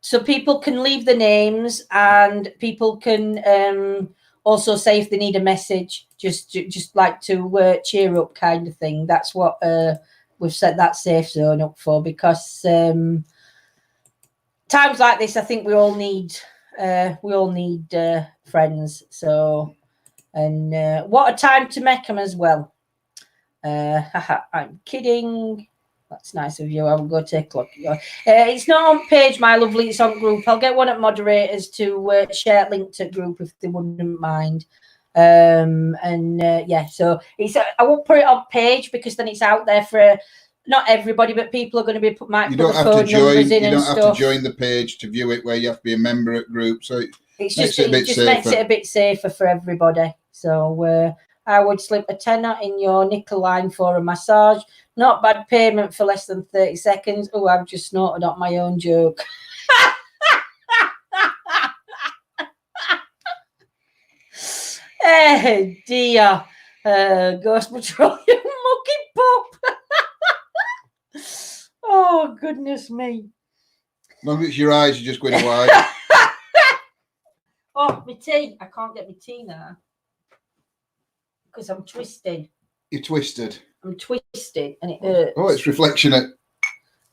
So people can leave the names, and people can also say if they need a message, just like to cheer up, kind of thing. That's what we've set that safe zone up for, because times like this, I think we all need friends. So And what a time to make them as well. I'm kidding. That's nice of you. I will go take a look. It's not on page, my lovely. It's on group. I'll get one of moderators to share link to group if they wouldn't mind. Yeah, so it's I won't put it on page because then it's out there for not everybody, but people are going to be might You put don't the have phone to join. numbers in You and don't have stuff. to join the page to view it, where you have to be a member at group. So It's makes just it a bit it just safer. makes it a bit safer for everybody. So I would slip a tenner in your nickel line for a massage. Not bad payment for less than 30 seconds. Oh, I've just snorted up my own joke. Eh, dear. Ghost Petroleum Mucky Pup. Oh, goodness me. As long as it's your eyes, you're just going wide. Oh, my tea. I can't get my tea now. Because I'm twisted. You're twisted. I'm twisted and it hurts. Oh, it's reflectionate.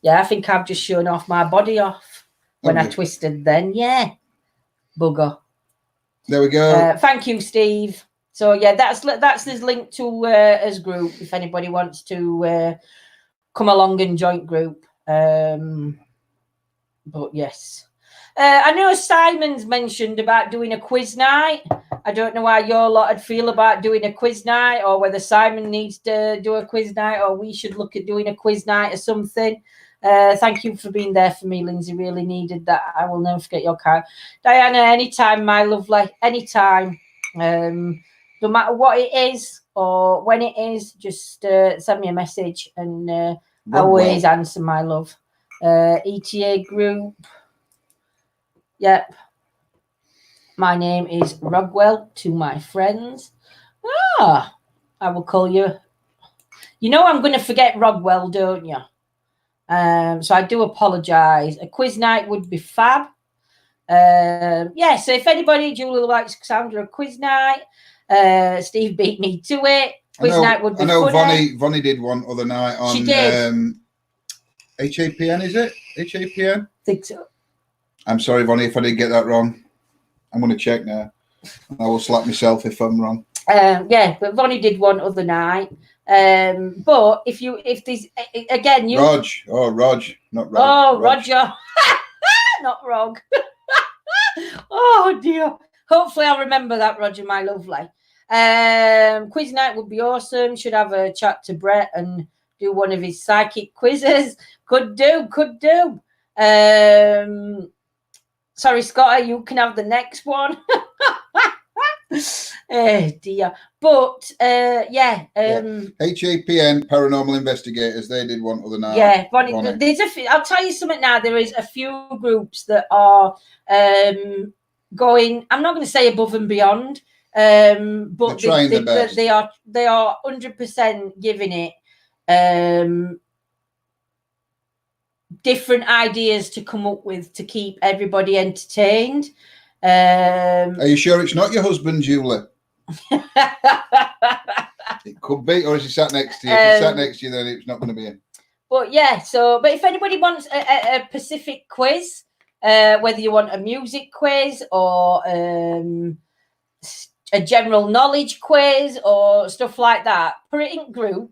Yeah, I think I've just shown off my body off when I twisted then. Yeah. Bugger. There we go. Thank you, Steve. So, yeah, that's his link to his group if anybody wants to come along and join group. But, yes. I know Simon's mentioned about doing a quiz night. I don't know how your lot would feel about doing a quiz night, or whether Simon needs to do a quiz night, or we should look at doing a quiz night or something. Thank you for being there for me, Lindsay. Really needed that. I will never forget your card. Diana, anytime, my lovely, anytime. No matter what it is or when it is, just send me a message and I always answer, my love. ETA group. Yep. My name is Rogwell to my friends. I will call you. You know I'm going to forget Rogwell, don't you? So I do apologise. A quiz night would be fab. Yeah, so if anybody, Julie likes Cassandra, a quiz night. Steve beat me to it. Quiz night would be funny. I know Vonnie did one other night on she did. HAPN, is it? HAPN? I think so. I'm sorry, Vonnie, if I did get that wrong. I'm going to check now. I will slap myself if I'm wrong. Yeah, but Vonnie did one other night. But if there's again, you Rog, not Rog. Oh, Roger, not Rog. Oh dear. Hopefully, I'll remember that, Roger, my lovely. Quiz night would be awesome. Should have a chat to Brett and do one of his psychic quizzes. Could do. Sorry, Scotty, you can have the next one. Oh dear. But yeah. HAPN Paranormal Investigators, they did one other night. Yeah, Bonnie. There's I'll tell you something now. There is a few groups that are going, I'm not going to say above and beyond, but they are 100% giving it different ideas to come up with to keep everybody entertained. Are you sure it's not your husband, Julie? It could be, or is he sat next to you? If he's sat next to you, then it's not going to be him. But yeah, but if anybody wants a Pacific quiz, whether you want a music quiz or a general knowledge quiz or stuff like that, put it in group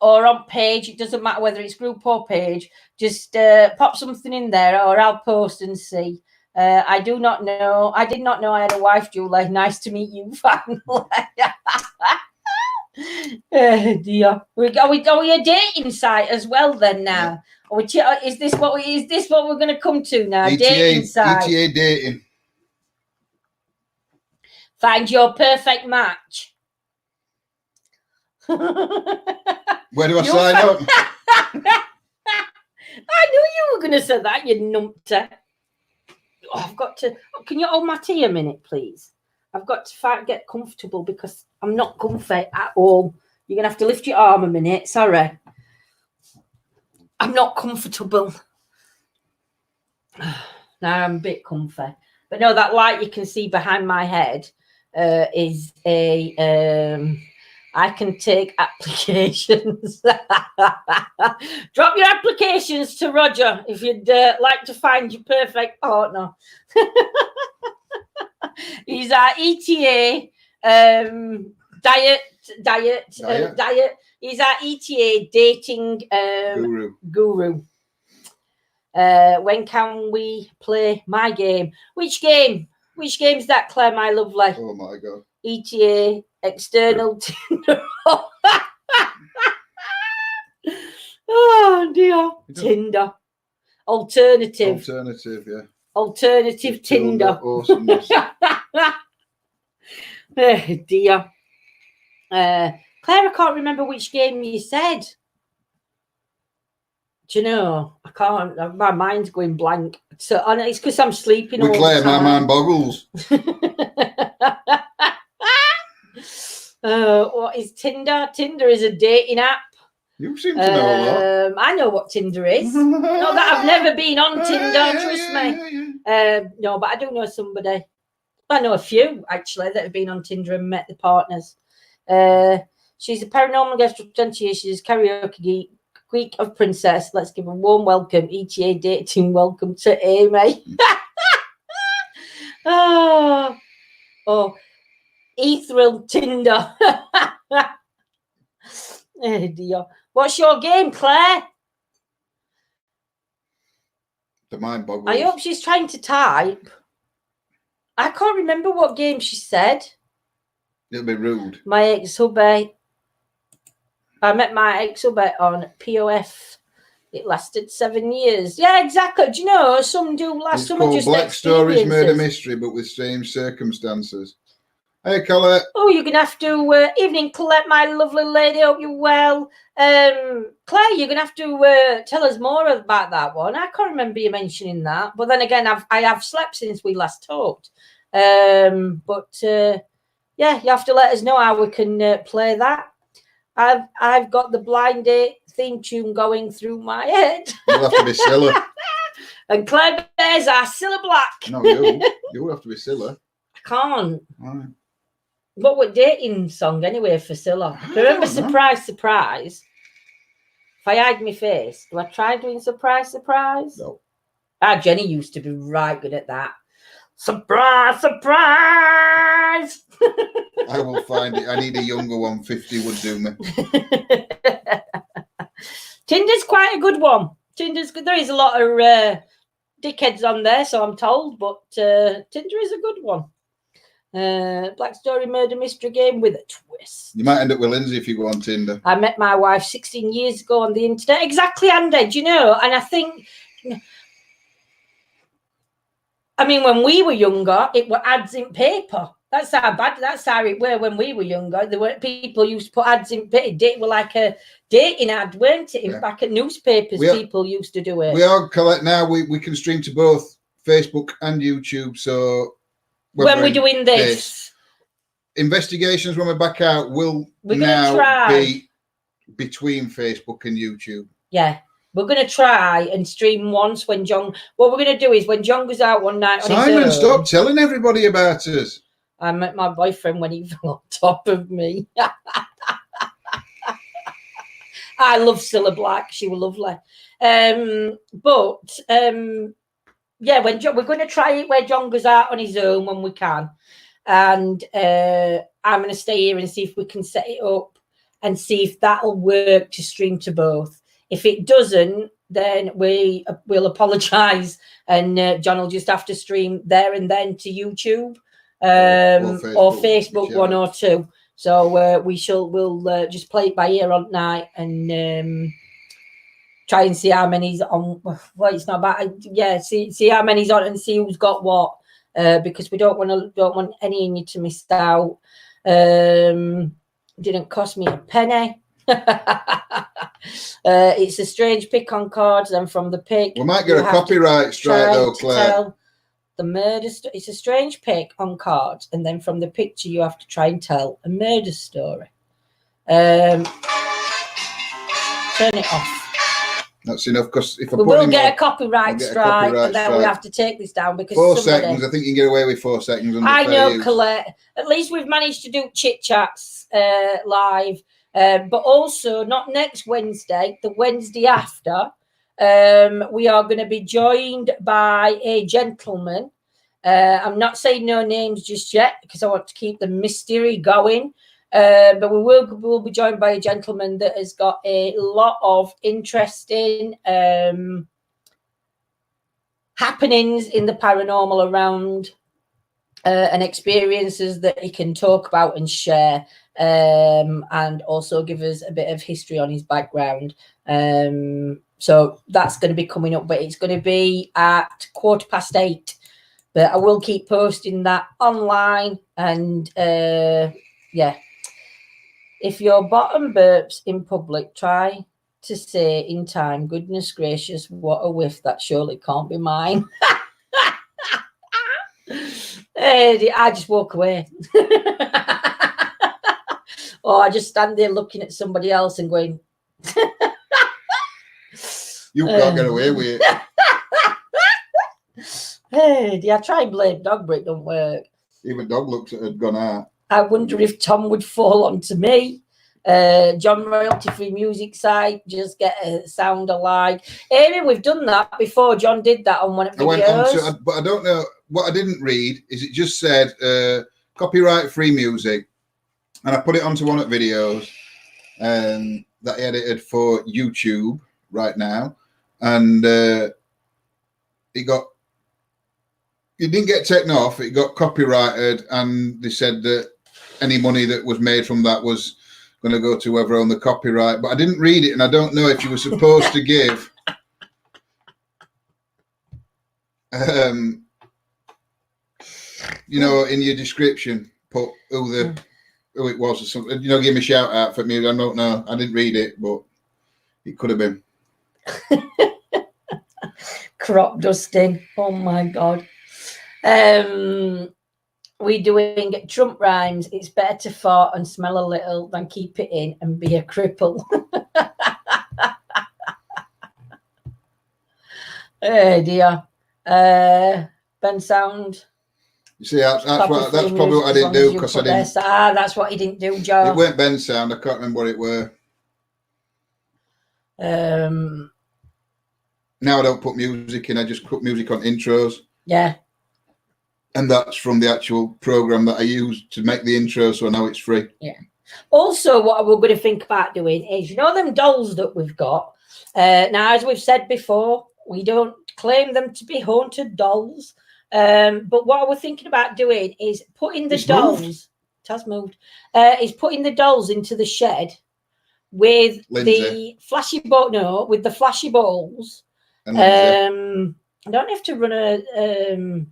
or on page. It doesn't matter whether it's group or page. Just pop something in there, or I'll post and see. I do not know. I did not know I had a wife, Julie. Nice to meet you, finally. Oh dear. Are we a dating site as well then now? Yeah. Is this what we're going to come to now? Dating site. ETA dating. Find your perfect match. Where do I sign up? I knew you were going to say that, you numpty. Oh, I've got to. Can you hold my tea a minute, please? I've got to get comfortable because I'm not comfy at all. You're going to have to lift your arm a minute. Sorry. I'm not comfortable. Now I'm a bit comfy. But no, that light you can see behind my head is a... I can take applications. Drop your applications to Roger if you'd like to find your perfect partner. He's our ETA diet. He's our ETA dating guru. When can we play my game? Which game? Which game's that, Claire, my lovely? Oh my God. ETA, external Tinder. Oh dear. Tinder. Alternative, yeah. Alternative Tinder. Awesomeness. Oh dear. Claire, I can't remember which game you said. Do you know? I can't. My mind's going blank. So and it's because I'm sleeping all Claire, the time. my mind boggles. What is Tinder? Tinder is a dating app. You seem to know a lot. I know what Tinder is. Not that I've never been on Tinder, trust me. No, but I do know somebody. I know a few actually that have been on Tinder and met the partners. She's a paranormal guest of 20 years. She's a karaoke geek. Week of Princess. Let's give a warm welcome. ETA dating. Welcome to Amy. oh, Ethereal Tinder. Oh dear. What's your game, Claire? The mind boggles. I hope she's trying to type. I can't remember what game she said. It'll be rude. My ex-hubby. I met my ex-hubby on POF. It lasted 7 years. Yeah, exactly. Do you know, some do last. It's some called just Black Stories Murder Mystery, but with strange circumstances. Hey, Colette. Oh, you're going to have to... evening, Colette, my lovely lady. Hope you're well. Claire, you're going to have to tell us more about that one. I can't remember you mentioning that. But then again, I have slept since we last talked. Yeah, you have to let us know how we can play that. I've got the Blind Date theme tune going through my head. You'll have to be Scylla. And Claire Bears are Scylla Black. No, you'll have to be Scylla. I can't. Right. What would dating song anyway for Scylla? Remember Surprise, Surprise? If I hide my face, do I try doing Surprise, Surprise? No. Jenny used to be right good at that. Surprise, surprise! I will find it. I need a younger one. 50 would do me. Tinder's quite a good one. Tinder's good. There is a lot of dickheads on there, so I'm told, but Tinder is a good one. Black Story Murder Mystery game with a twist. You might end up with Lindsay if you go on Tinder. I met my wife 16 years ago on the internet. Exactly, Andy. Do you know? And I think... I mean, when we were younger, it were ads in paper. That's how it were when we were younger. There were people used to put ads in paper. It were like a dating ad, weren't it? Yeah. Back at newspapers, people used to do it. We are collect now. We can stream to both Facebook and YouTube. So when we're doing this, investigations when we're back out will now be between Facebook and YouTube. Yeah. We're going to try and stream once when John... What we're going to do is when John goes out one night on Simon, his own, stop telling everybody about us. I met my boyfriend when he fell on top of me. I love Scylla Black. She was lovely. Yeah, when John, we're going to try it where John goes out on his own when we can. And I'm going to stay here and see if we can set it up and see if that'll work to stream to both. If it doesn't, then we'll apologise, and John will just have to stream there and then to YouTube or Facebook, one or two. So we'll just play it by ear on night and try and see how many's on. Well, it's not bad. Yeah, see how many's on and see who's got what, because we don't want any of you to miss out. Didn't cost me a penny. It's a strange pick on cards, and from the pick we might get a copyright strike though, Claire. The murder it's a strange pick on cards, and then from the picture you have to try and tell a murder story. Turn it off. That's enough, because if we will get a copyright strike, and then we have to take this down because 4 seconds. I think you can get away with 4 seconds. I know, Colette. At least we've managed to do chit chats live. But also not next Wednesday, the Wednesday after, we are going to be joined by a gentleman I'm not saying no names just yet because I want to keep the mystery going. But we'll be joined by a gentleman that has got a lot of interesting happenings in the paranormal around and experiences that he can talk about and share, and also give us a bit of history on his background. So that's going to be coming up, but it's going to be at 8:15. But I will keep posting that online. And yeah, if your bottom burps in public, try to say in time, goodness gracious, what a whiff, that surely can't be mine. I just walk away. Or I just stand there looking at somebody else and going, you can't get away with it. I try and blame dog, but it don't work. Even dog looks at it had gone out. I wonder if Tom would fall onto me. John Royalty Free Music site, just get a sound alike. Amy, we've done that before. John did that on one of the videos. I went on to, but I don't know what I didn't read is it just said copyright free music, and I put it onto one of the videos that I edited for YouTube right now, and it didn't get taken off. It got copyrighted, and they said that any money that was made from that was going to go to whoever owned the copyright. But I didn't read it, and I don't know if you were supposed to give you know, in your description, put who it was or something. You know, give me a shout out for me. I don't know. I didn't read it, but it could have been. Crop dusting. Oh my God. We're doing Trump rhymes. It's better to fart and smell a little than keep it in and be a cripple. Oh dear. Ben Sound. You see, that's probably what I didn't do because I didn't. That's what he didn't do, Joe. It weren't Ben Sound. I can't remember what it were. Now I don't put music in. I just put music on intros. Yeah. And that's from the actual program that I use to make the intro, so now it's free. Yeah. Also, what we're going to think about doing is, you know, them dolls that we've got. Now, as we've said before, we don't claim them to be haunted dolls. But what we're thinking about doing is putting the dolls. Moved. It has moved. Is putting the dolls into the shed with the flashy ball. No, with the flashy balls. I don't have to run a.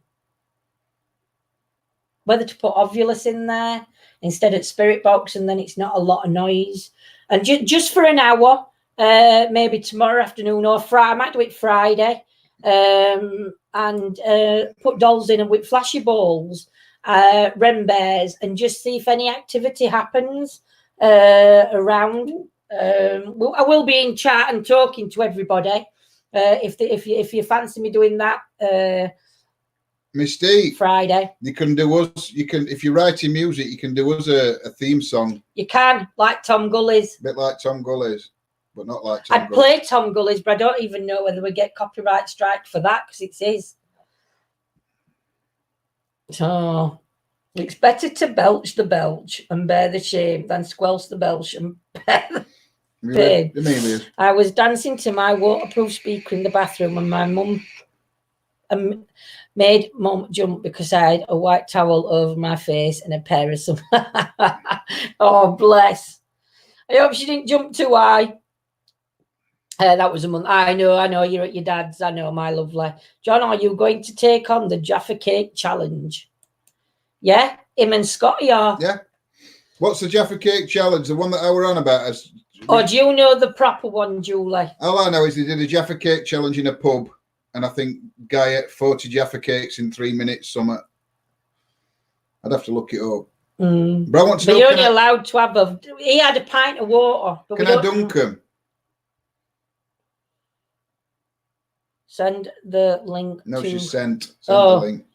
Whether to put Ovulus in there instead of Spirit Box, and then it's not a lot of noise. And just for an hour, maybe tomorrow afternoon or Friday. I might do it Friday. And put dolls in and with flashy balls, Rem bears, and just see if any activity happens around. I will be in chat and talking to everybody. If you fancy me doing that. Miss Steve, Friday. You can do us. You can, if you're writing music, you can do us a theme song. You can, like Tom Gully's. A bit like Tom Gully's, but not like Tom. I'd play Tom Gully's, but I don't even know whether we get copyright strike for that because it's his. So it's better to belch the belch and bear the shame than squelch the belch and bear the pain. I was dancing to my waterproof speaker in the bathroom, and my mum made Mum jump because I had a white towel over my face and a pair of some. Oh, bless. I hope she didn't jump too high. That was a month. I know. You're at your dad's. I know, my lovely. John, are you going to take on the Jaffa Cake Challenge? Yeah? Him and Scotty are. Yeah. What's the Jaffa Cake Challenge? The one that I were on about? Or do you know the proper one, Julie? All I know is they did a Jaffa Cake Challenge in a pub. And I think Guy ate 40 Jaffa cakes in 3 minutes. Something. I'd have to look it up. But I want to know. You're only allowed to have he had a pint of water. But can I dunk him? Send the link. No, she sent the link.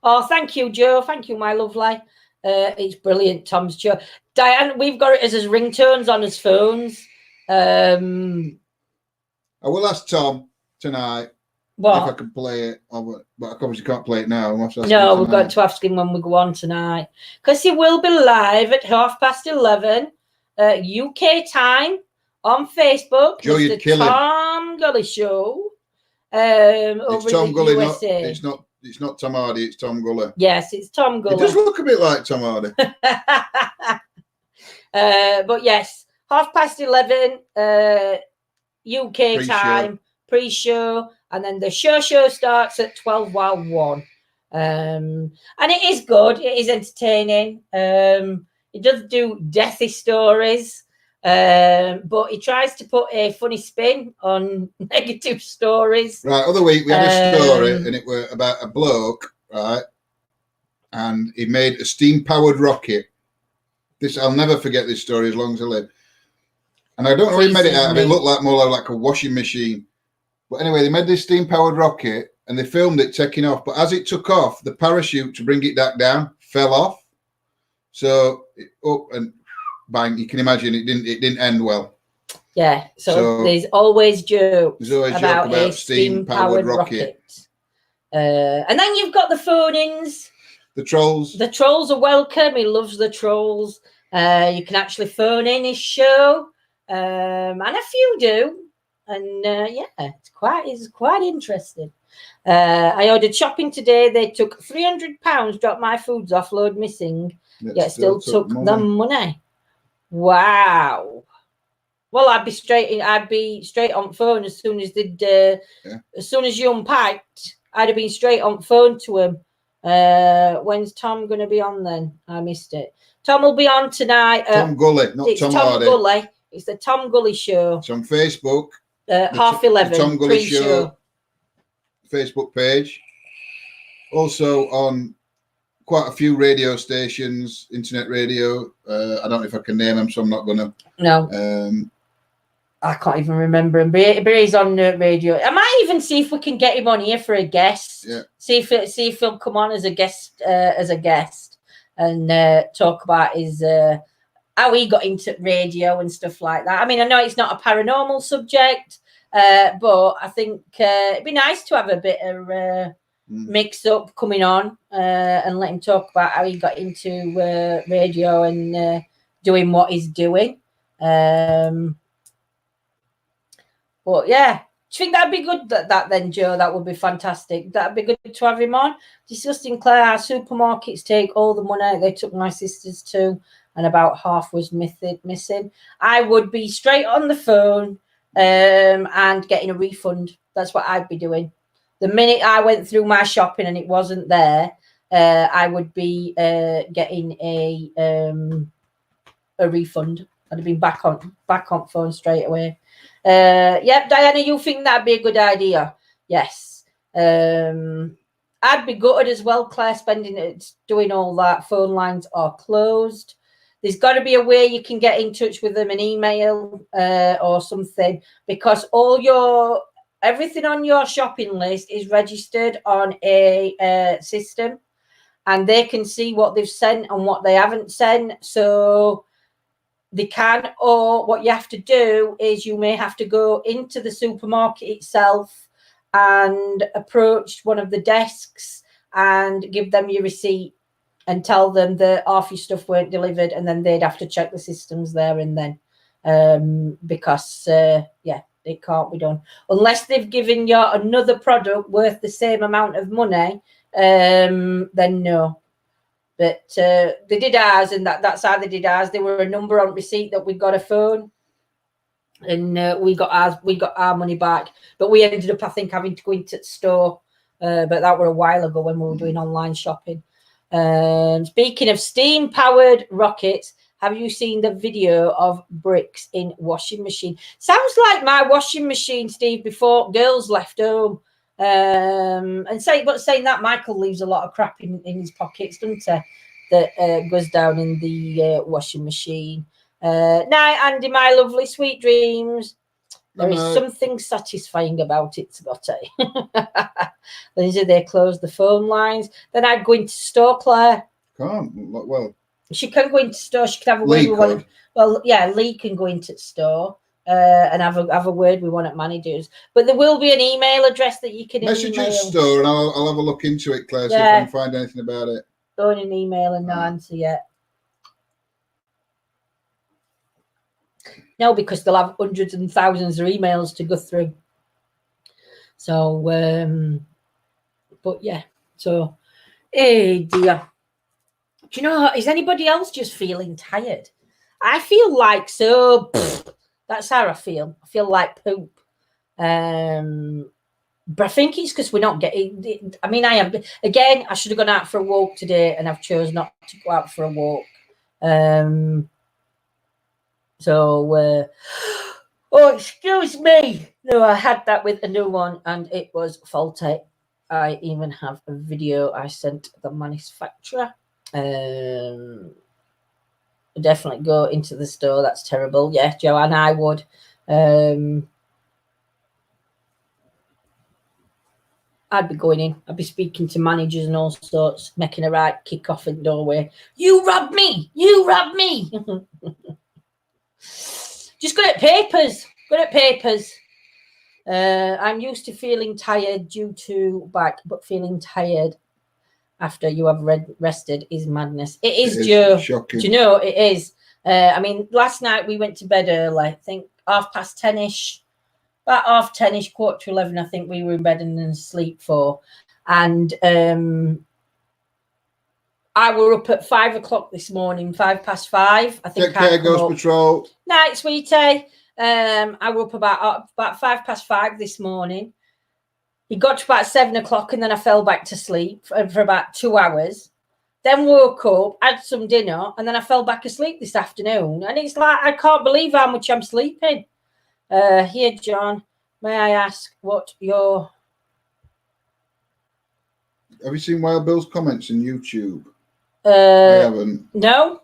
Oh, thank you, Joe. Thank you, my lovely. It's brilliant, Tom's Joe. Diane, we've got it as his ringtones on his phones. I will ask Tom tonight What? If I can play it, but I obviously can't play it now. No, we've got to ask him when we go on tonight, because he will be live at 11:30 UK time on Facebook. Joe, you'd kill him. Tom Gully Show. It's Over Tom in the Gully, USA. It's not Tom Hardy. It's Tom Gully. Yes, it's Tom Gully. It does look a bit like Tom Hardy. But yes, 11:30 UK time, pre-show, and then the show starts at 1. And it is good. It is entertaining. It does do deathy stories, but he tries to put a funny spin on negative stories. Right. Other week we had a story, and it was about a bloke, right? And he made a steam-powered rocket. I'll never forget this story as long as I live. And I don't know who he made it out of. It looked like more like a washing machine. But anyway, they made this steam-powered rocket, and they filmed it taking off. But as it took off, the parachute to bring it back down fell off. So up and bang! You can imagine it didn't end well. Yeah. So there's always jokes about a steam-powered rocket. And then you've got the phone-ins. The trolls. The trolls are welcome. He loves the trolls. You can actually phone in his show, and a few do. And it's quite interesting. I ordered shopping today. They took £300, dropped my foods offload missing, yet still took the money. Wow. Well, I'd be straight on phone as soon as as soon as you unpacked. I'd have been straight on phone to him. When's Tom going to be on then? I missed it. Tom will be on tonight. Tom Gully, not Tom Hardy. Gully. It's the Tom Gully Show. It's on Facebook. 11:30. The Tom Gully Show Facebook page. Also on quite a few radio stations, internet radio. I don't know if I can name them, so I'm not going to. No. I can't even remember him, but he's on radio. I might even see if we can get him on here for a guest. Yeah. See if he'll come on as a guest, and talk about his how he got into radio and stuff like that. I mean, I know it's not a paranormal subject, but I think it'd be nice to have a bit of mix up coming on and let him talk about how he got into radio and doing what he's doing. But yeah, do you think that'd be good? That then, Joe, that would be fantastic. That'd be good to have him on. Disgusting Claire, our supermarkets take all the money. They took my sisters too, and about half was missing. I would be straight on the phone and getting a refund. That's what I'd be doing. The minute I went through my shopping and it wasn't there, I would be getting a refund. I'd have been back on phone straight away. Yep, Diana, you think that'd be a good idea? Yes. I'd be gutted as well, Claire, doing all that. Phone lines are closed. There's got to be a way you can get in touch with them, an email or something, because everything on your shopping list is registered on a system, and they can see what they've sent and what they haven't sent. So they can, or what you have to do is you may have to go into the supermarket itself and approach one of the desks and give them your receipt and tell them that half your stuff weren't delivered, and then they'd have to check the systems there and then, because it can't be done unless they've given you another product worth the same amount of money. Then no. But they did ours, and that's how they did ours. There were a number on receipt that we got a phone, and we got our money back. But we ended up, I think, having to go into the store. But that were a while ago when we were doing online shopping. Speaking of steam-powered rockets, have you seen the video of bricks in washing machine? Sounds like my washing machine, Steve, before girls left home. Saying that, Michael leaves a lot of crap in his pockets, doesn't he? That goes down in the washing machine. Night, Andy, my lovely, sweet dreams. There is something satisfying about it, Scotty. Lindsay, they closed the phone lines. Then I'd go into store, Claire. Can't. Well, she can go into store. She can have a word with one. Well, yeah, Lee can go into the store. and have a word with one of managers. But there will be an email address that you can message email. at store, and I'll have a look into it, Claire, see if I can find anything about it. Go in an email and no answer yet. No, because they'll have hundreds and thousands of emails to go through. So, but yeah, so, hey dear. Do you know, is anybody else just feeling tired? I feel like that's how I feel. I feel like poop. But I think it's because we're not getting, I mean, I am, again, I should have gone out for a walk today and I've chosen not to go out for a walk. Oh, excuse me. No, I had that with a new one and it was faulty. I even have a video I sent the manufacturer. Definitely go into the store. That's terrible. Yeah, Joanne, I would. I'd be going in. I'd be speaking to managers and all sorts, making a right kick off in the doorway. You robbed me. You robbed me. Just good at papers. Good at papers. I'm used to feeling tired due to back, but feeling tired after you have rested is madness. It is, Joe. Shocking. Do you know, it is. I mean, last night we went to bed early. I think 10:30ish. About 10:30ish, 11:15, I think we were in bed and then asleep for. And I were up at 5 o'clock this morning, 5:05. I think. Take care, Ghost Patrol. Night, sweetie. I were up about 5:05 this morning. It got to about 7 o'clock and then I fell back to sleep for about 2 hours. Then woke up, had some dinner, and then I fell back asleep this afternoon. And it's like, I can't believe how much I'm sleeping. Here, John, may I ask what your... Have you seen Wild Bill's comments on YouTube? I haven't. No.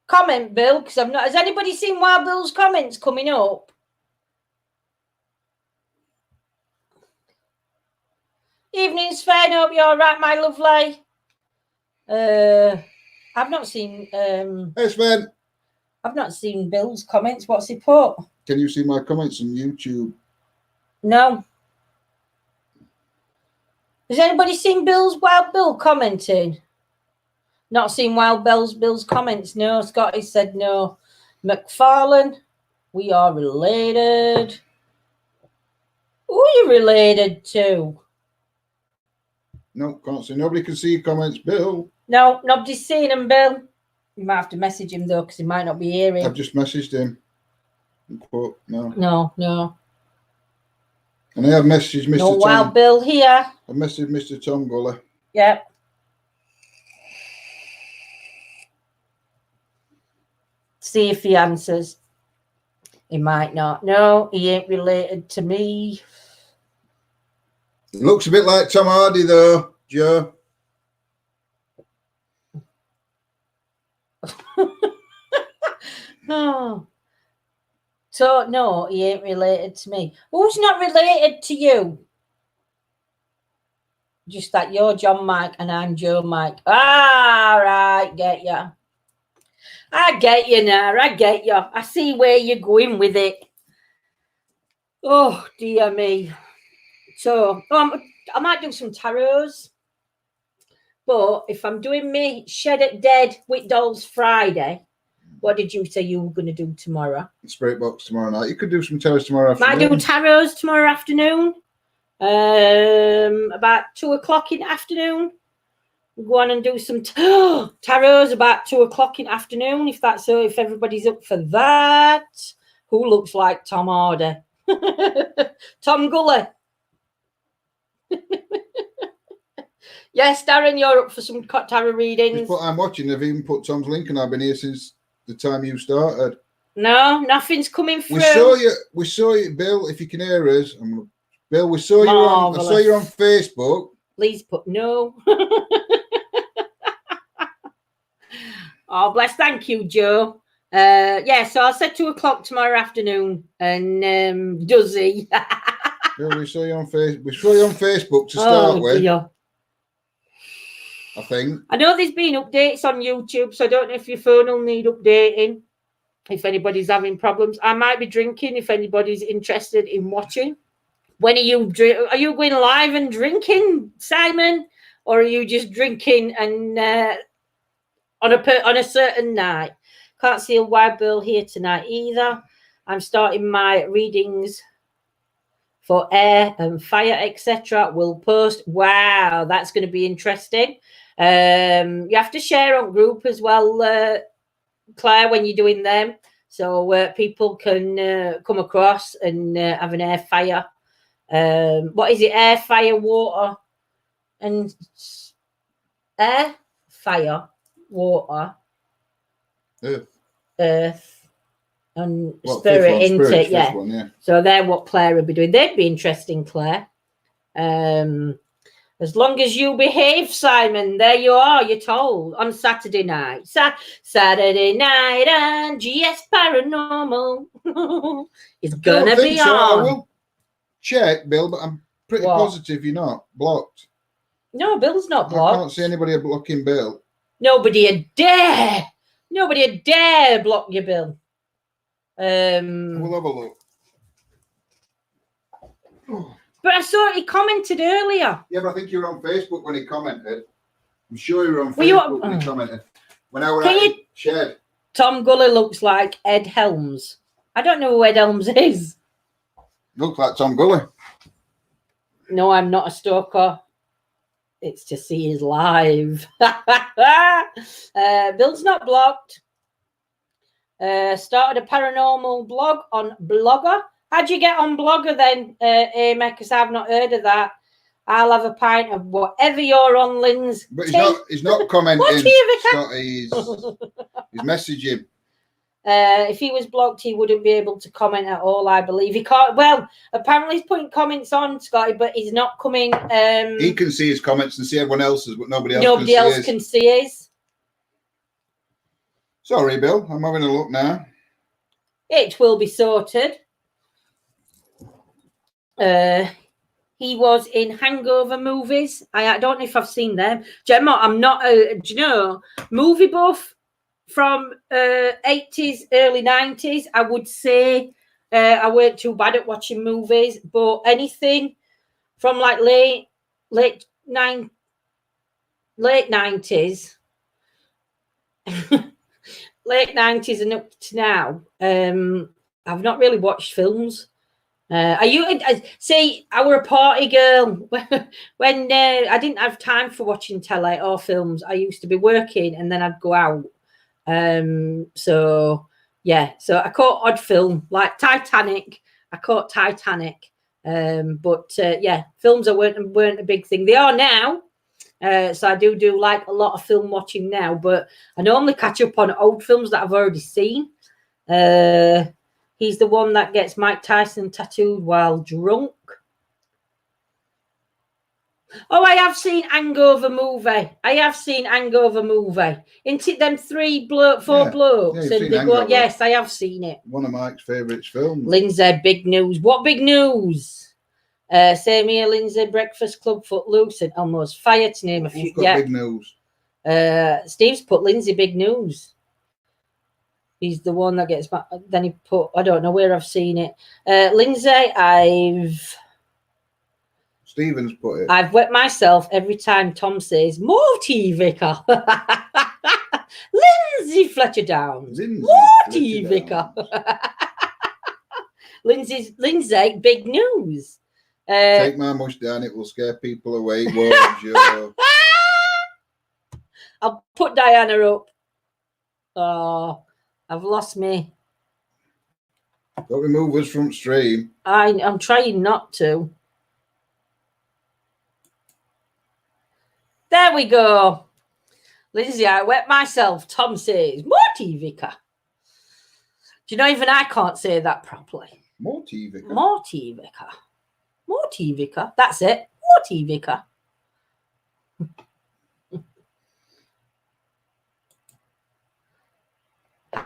Comment, Bill, because I've not... Has anybody seen Wild Bill's comments coming up? Evening, Sven. Hope you're all right, my lovely. I've not seen... Hey, Sven. I've not seen Bill's comments. What's he put? Can you see my comments on YouTube? No. Has anybody seen Wild Bill commenting? Not seen Wild Bill's comments. No, Scotty said no. McFarlane, we are related. Who are you related to? No, can't see. Nobody can see your comments, Bill. No, nobody's seen him, Bill. You might have to message him, though, because he might not be hearing. I've just messaged him. Quote, no. No. And I have messaged Mr. No Tom. Wild Bill here. I've messaged Mr. Tom Gully. Yep. See if he answers. He might not. No, he ain't related to me. It looks a bit like Tom Hardy, though, Joe. Oh. So, no, he ain't related to me. Who's not related to you? Just that you're John Mike and I'm Joe Mike. Ah, right, get ya. I get you now, I get you. I see where you're going with it. Oh, dear me. So, I might do some tarots. But if I'm doing me Shed at Dead with Dolls Friday, what did you say you were going to do tomorrow? Spirit box tomorrow night. You could do some tarots tomorrow afternoon. Might do tarots tomorrow afternoon. About 2 o'clock in the afternoon. We'll go on and do some tarots about 2 o'clock in the afternoon, if that's so, if everybody's up for that. Who looks like Tom Hardy? Tom Gully. Yes, Darren, you're up for some tarot readings. I'm watching. They've even put Tom's link, and I've been here since the time you started. No, nothing's coming through. We saw you, Bill. If you can hear us, Bill. We saw you on. I saw you on Facebook. Please put no. Oh, bless. Thank you, Joe. Yeah, so I said 2 o'clock tomorrow afternoon, and does he? Bill, we saw you on Facebook. We saw you on Facebook to start with. Dear. I think. I know there's been updates on YouTube, so I don't know if your phone will need updating. if anybody's having problems. I might be drinking if anybody's interested in watching. When are you going live and drinking, Simon, or are you just drinking and on a certain night? Can't see a Wild Bill here tonight either. I'm starting my readings for air and fire, etc. We'll post. Wow, that's going to be interesting. You have to share on group as well, Claire, when you're doing them, so people can come across and have an air fire. What is it? Air, fire, water, and air, fire, water, earth, and spirit into it. Yeah. One, yeah. So they're what Claire would be doing. They'd be interesting, Claire. As long as you behave, Simon, there you are, you're told, on Saturday night. Saturday night and GS Paranormal. It's going to be on. I will check, Bill, but I'm pretty positive you're not blocked. No, Bill's not blocked. I can't see anybody blocking Bill. Nobody would dare block you, Bill. We'll have a look. But I saw he commented earlier. Yeah, but I think you were on Facebook when he commented. I'm sure you were on Facebook when he commented. When I was at shed. Tom Gully looks like Ed Helms. I don't know who Ed Helms is. Looks like Tom Gully. No, I'm not a stalker. It's to see his live. Bill's not blocked. Started a paranormal blog on Blogger. How'd you get on Blogger then, Amy? Because I've not heard of that. I'll have a pint of whatever you're on, Lynn's. But he's not commenting. He's messaging. If he was blocked, he wouldn't be able to comment at all, I believe. He can't. Well, apparently he's putting comments on, Scotty, but he's not coming. He can see his comments and see everyone else's, but nobody else can see his. Sorry, Bill. I'm having a look now. It will be sorted. He was in Hangover movies. I don't know if I've seen them. Gemma, I'm not do you know, movie buff from 80s, early 90s. I would say I weren't too bad at watching movies, but anything from like late 90s late 90s and up to now, I've not really watched films. Are you see? I were a party girl when I didn't have time for watching telly or films. I used to be working and then I'd go out. So yeah, so I caught odd film like Titanic. I caught Titanic. But yeah, films weren't a big thing. They are now. So I do like a lot of film watching now, but I normally catch up on old films that I've already seen. He's the one that gets Mike Tyson tattooed while drunk. Oh, I have seen Hangover movie. Into them four blokes. Yeah, yes, I have seen it. One of Mike's favourite films. Lindsay, big news. What big news? Same here, Lindsay, Breakfast Club, Footloose, and Almost Fire, to name a few. Yeah. Big news. Steve's put Lindsay, big news. He's the one that gets back. Then he put, I don't know where I've seen it. Lindsay, Stephen's put it. I've wet myself every time Tom says, Morty Vicar. Lindsay Fletcher Downs. Morty Vicar. Lindsay, big news. Take my mush down, it will scare people away. Won't you? I'll put Diana up. Oh, I've lost me. Don't remove us from stream. I'm trying not to. There we go. Lindsay, I wet myself. Tom says, Morty Vicar. Do you know, even I can't say that properly. Morty Vicar. Morty Vicar. Morty Vicar. That's it. Morty Vicar.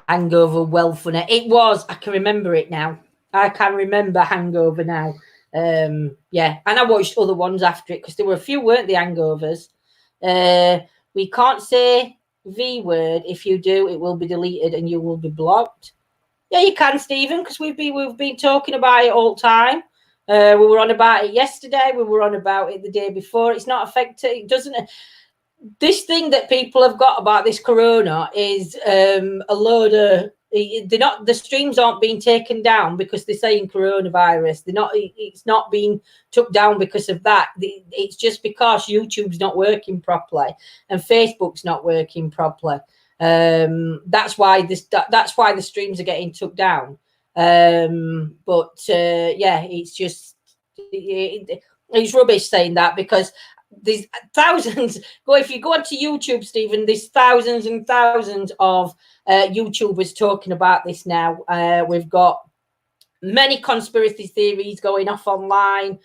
Hangover, well funny. It was. I can remember it now. I can remember Hangover now. Yeah, and I watched other ones after it because there were a few, weren't the Hangovers? We can't say V word. If you do, it will be deleted and you will be blocked. Yeah, you can, Stephen, because we've been talking about it all the time. We were on about it yesterday. We were on about it the day before. It's not affected. It doesn't. This thing that people have got about this corona is a load of. They're not. The streams aren't being taken down because they're saying coronavirus. They're not. It's not being took down because of that. It's just because YouTube's not working properly and Facebook's not working properly. That's why the streams are getting took down. But yeah, it's just it's rubbish saying that, because there's thousands. If you go onto YouTube, Stephen, there's thousands and thousands of YouTubers talking about this now. We've got many conspiracy theories going off online.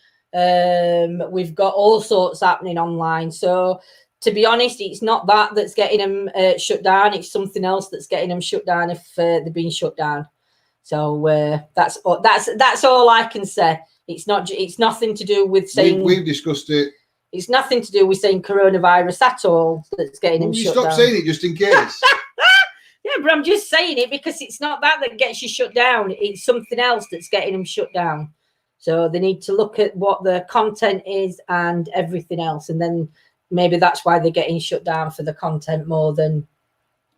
We've got all sorts happening online. So to be honest, it's not that that's getting them shut down. It's something else that's getting them shut down if they're being shut down. So that's all I can say. It's not. It's nothing to do with saying we've discussed it. It's nothing to do with saying coronavirus at all that's getting him shut down. Stop saying it just in case. Yeah, but I'm just saying it because it's not that gets you shut down. It's something else that's getting him shut down. So they need to look at what the content is and everything else. And then maybe that's why they're getting shut down, for the content more than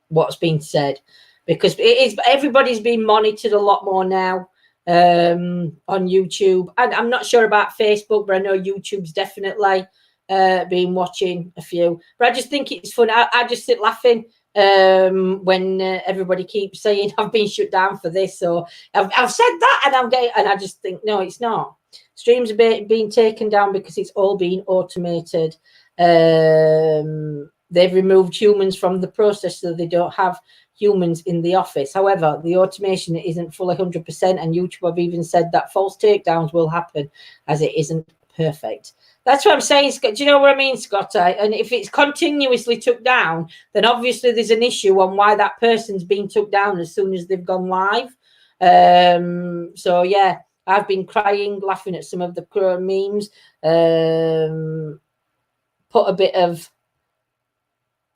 what's being said. Because it is, everybody's being monitored a lot more now on YouTube. And I'm not sure about Facebook, but I know YouTube's definitely been watching a few. But I just think it's fun. I just sit laughing when everybody keeps saying I've been shut down for this, or I've said that, and I just think, no, it's not. Streams are being taken down because it's all being automated. They've removed humans from the process, so they don't have humans in the office. However, the automation isn't fully 100%, and YouTube have even said that false takedowns will happen, as it isn't perfect. That's what I'm saying, Scott. Do you know what I mean, Scott? And if it's continuously took down, then obviously there's an issue on why that person's been took down as soon as they've gone live. So yeah, I've been crying, laughing at some of the memes. Put a bit of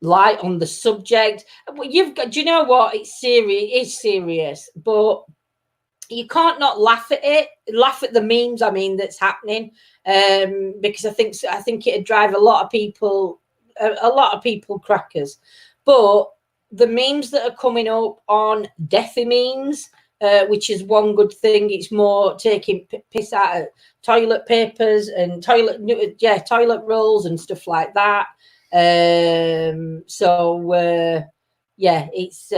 light on the subject. You've got. Do you know what? It's serious. It's serious, but you can't not laugh at it. Laugh at the memes. I mean, that's happening. Because I think it'd drive a lot of people crackers. But the memes that are coming up on deathy memes, which is one good thing. It's more taking piss out of toilet papers and toilet rolls and stuff like that. Yeah, it's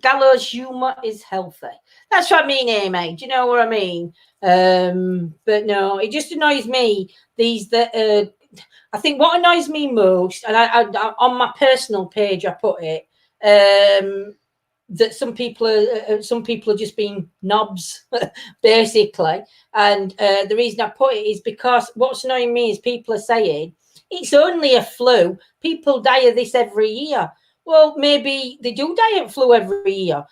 gallows humor is healthy. That's what I mean, Amy. Do you know what I mean? But no, it just annoys me. I think what annoys me most, and I on my personal page I put it, that some people are just being knobs, basically. And the reason I put it is because what's annoying me is people are saying it's only a flu. People die of this every year. Well, maybe they do die of flu every year.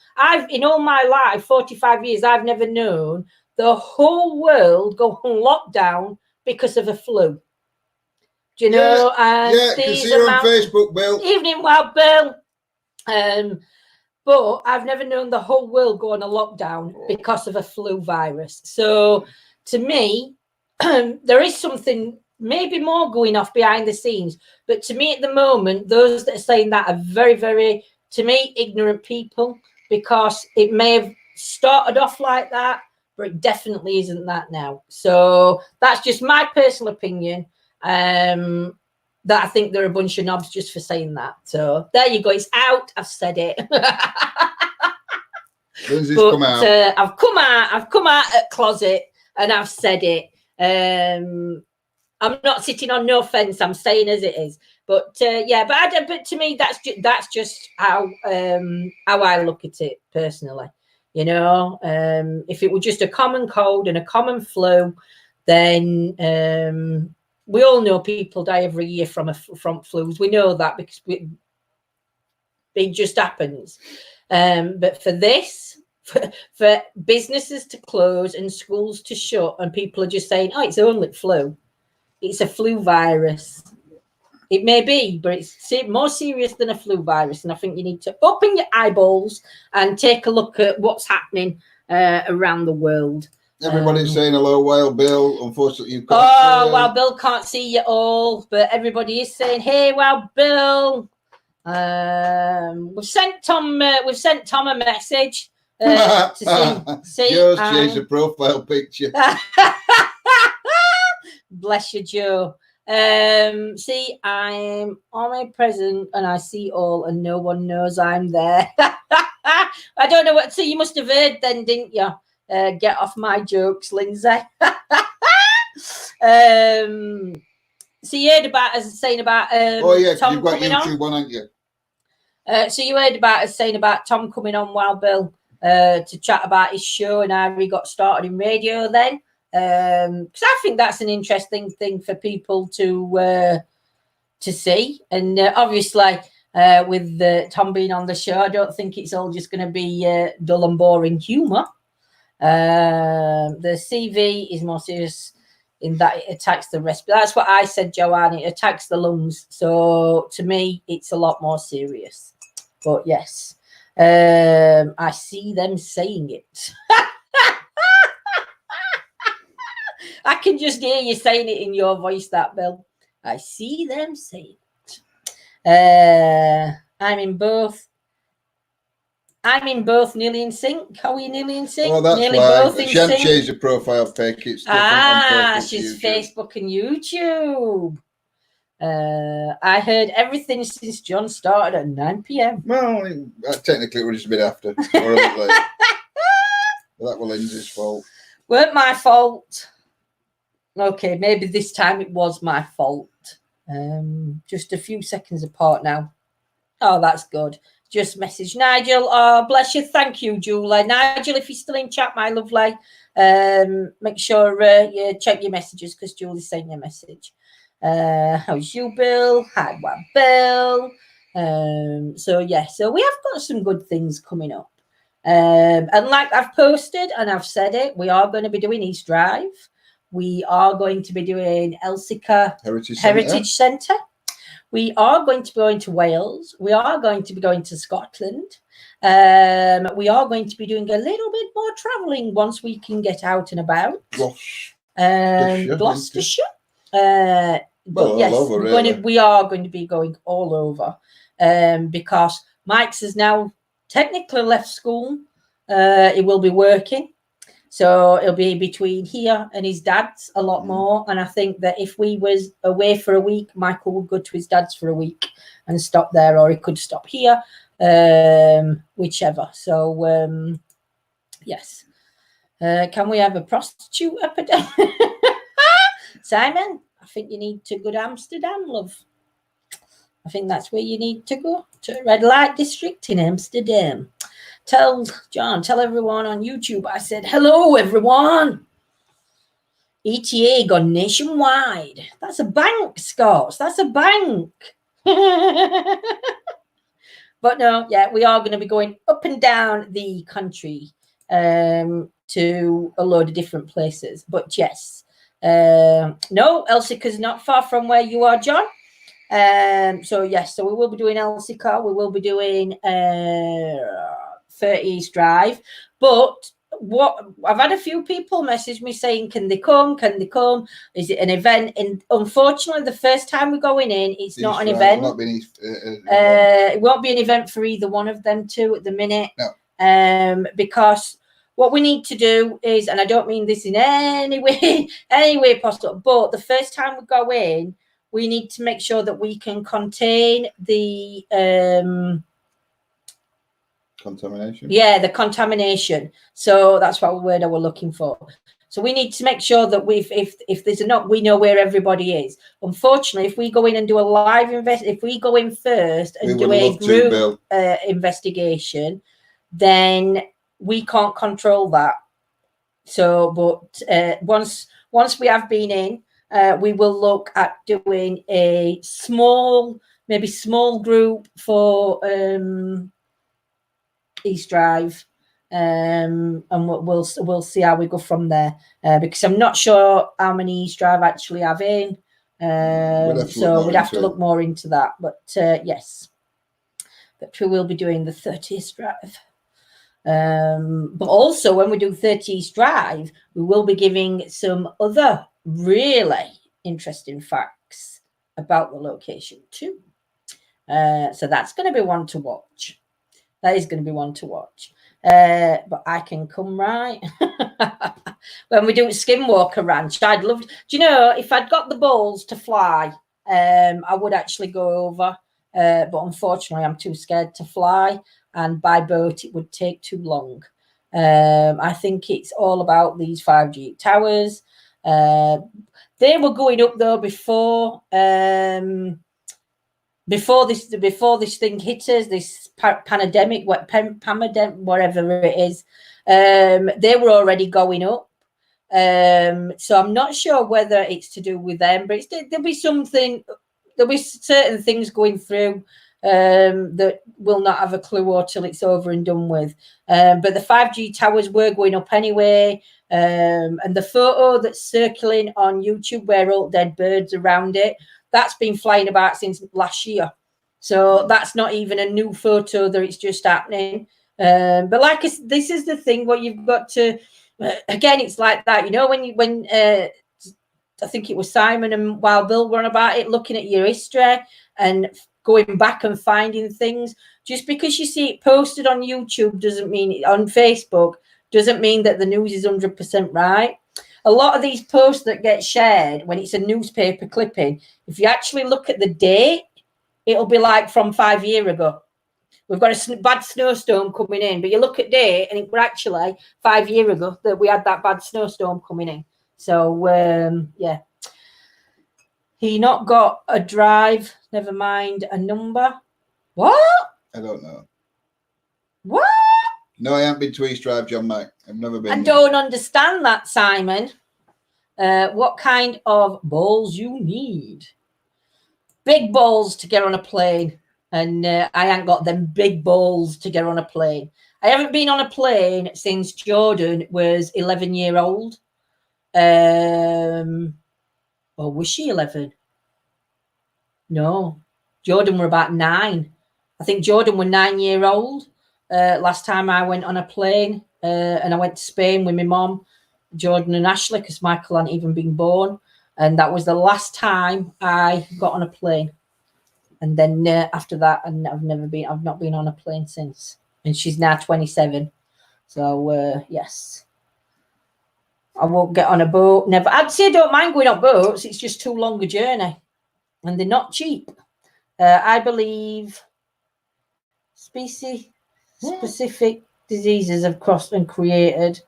In all my life, 45 years, I've never known the whole world go on lockdown because of a flu. Do you know? And yeah, you can see her on Facebook, Bill. Evening, well, Bill. But I've never known the whole world go on a lockdown because of a flu virus. So to me, there is something maybe more going off behind the scenes. But to me at the moment, those that are saying that are very, very, to me, ignorant people, because it may have started off like that, but it definitely isn't that now. So that's just my personal opinion. That I think they're a bunch of knobs just for saying that. So there you go. It's out. I've said it. When's this come out? I've come out at closet and I've said it. I'm not sitting on no fence. I'm saying as it is. But yeah, but to me, that's just how I look at it personally. You know, if it were just a common cold and a common flu, then we all know people die every year from flus. We know that because it just happens. But for this, for businesses to close and schools to shut, and people are just saying, "Oh, it's only flu. It's a flu virus." It may be, but it's more serious than a flu virus. And I think you need to open your eyeballs and take a look at what's happening around the world. Everybody's saying hello, Wild Bill. Unfortunately, you can't. Oh, Wild Bill can't see you all, but everybody is saying, "Hey, Wild Bill." We've sent Tom a message to see. Joe's changed the profile picture. Bless you, Joe. See, I'm omnipresent and I see all, and no one knows I'm there. I don't know what. So you must have heard then, didn't you? Get off my jokes, Lindsay. So you heard about us saying about oh yeah, Tom you've got coming YouTube on, haven't you? So you heard about us saying about Tom coming on, Wild Bill, to chat about his show and how he got started in radio then. Because I think that's an interesting thing for people to see. And obviously, with Tom being on the show, I don't think it's all just going to be dull and boring humour. The CV is more serious in that it attacks the rest. But that's what I said, Joanne. It attacks the lungs. So to me, it's a lot more serious. But yes, I see them saying it. I can just hear you saying it in your voice, that Bill. I see them saying it. I'm in both nearly in sync. Are we nearly in sync? Oh, that's nearly why. Both in she hasn't sync. changed the profile pic. It's different on Facebook, she's YouTube. Facebook and YouTube. I heard everything since John started at 9 p.m. Well, technically, it was just a bit after. Or a bit later. That was Lindsay's fault. Weren't my fault. Okay, maybe this time it was my fault. Just a few seconds apart now. Oh, that's good. Just message Nigel. Oh, bless you. Thank you, Julie. Nigel, if you're still in chat, my lovely, make sure you check your messages because Julie's sent you a message. How's you, Bill? Hi, what, Bill? So we have got some good things coming up. And like I've posted and I've said it, we are going to be doing East Drive. We are going to be doing Elsica Heritage Centre. We are going to be going to Wales. We are going to be going to Scotland. We are going to be doing a little bit more travelling once we can get out and about. Gloucestershire. Yes, over, really. we are going to be going all over because Mike's has now technically left school. He will be working. So it'll be between here and his dad's a lot more. And I think that if we was away for a week, Michael would go to his dad's for a week and stop there, or he could stop here, whichever. So, yes. Can we have a prostitute epidemic? Simon, I think you need to go to Amsterdam, love. I think that's where you need to go, to Red Light District in Amsterdam. Tell everyone on YouTube I said, hello, everyone. ETA gone nationwide. That's a bank, Scots. That's a bank. But no, yeah, we are going to be going up and down the country to a load of different places. But yes, no, Elsica's not far from where you are, John. So yes, so we will be doing Elsica. We will be doing 30 East Drive. But what I've had a few people message me saying, can they come? Can they come? Is it an event? And unfortunately, the first time we're going in, it's not an event. It won't be an event for either one of them two at the minute. No. Because what we need to do is, and I don't mean this in any way possible, but the first time we go in, we need to make sure that we can contain the contamination. Yeah, the contamination. So that's what word I was looking for. So we need to make sure that if there's a knock, we know where everybody is. Unfortunately, if we go in and do a live if we go in first and do a group investigation, then we can't control that. So, but once we have been in, we will look at doing a small group for East Drive, and we'll see how we go from there. Because I'm not sure how many East Drive actually have in. So we'd have to look more into that. But yes, but we will be doing the 30 East Drive. But also when we do 30 East Drive, we will be giving some other really interesting facts about the location too. So that's going to be one to watch. That is going to be one to watch. But I can come right when we do Skinwalker Ranch. I'd love to, do you know, if I'd got the balls to fly, I would actually go over. But unfortunately, I'm too scared to fly, and by boat it would take too long. I think it's all about these 5G towers. They were going up though before this thing hit us, this pandemic, whatever it is. They were already going up. So I'm not sure whether it's to do with them, but there'll be certain things going through that we'll not have a clue or till it's over and done with. But the 5G towers were going up anyway. And the photo that's circling on YouTube where all dead birds around it, that's been flying about since last year. So that's not even a new photo, that it's just happening. But this is the thing, what you've got to, again, it's like that, you know, when I think it was Simon and Wild Bill were on about it, looking at your history and going back and finding things. Just because you see it posted on YouTube doesn't mean, on Facebook, doesn't mean that the news is 100% right. A lot of these posts that get shared when it's a newspaper clipping, if you actually look at the date, it'll be like from 5 years ago. We've got a bad snowstorm coming in, but you look at date and it was actually 5 years ago that we had that bad snowstorm coming in. So, yeah. He not got a drive, never mind a number. What? I don't know. What? No, I haven't been to East Drive, John Mac. I've never been. I don't understand that, Simon. What kind of balls you need? Big balls to get on a plane. And I ain't got them big balls to get on a plane. I haven't been on a plane since Jordan was 11 years old. Or was she 11? No. Jordan were about 9. I think Jordan were 9 years old. Last time I went on a plane, and I went to Spain with my mom, Jordan and Ashley, because Michael hadn't even been born, and that was the last time I got on a plane. And then after that, I've not been on a plane since. And she's now 27. So yes, I won't get on a boat. Never. I'd say I don't mind going on boats. It's just too long a journey, and they're not cheap. I believe specific diseases have crossed and created.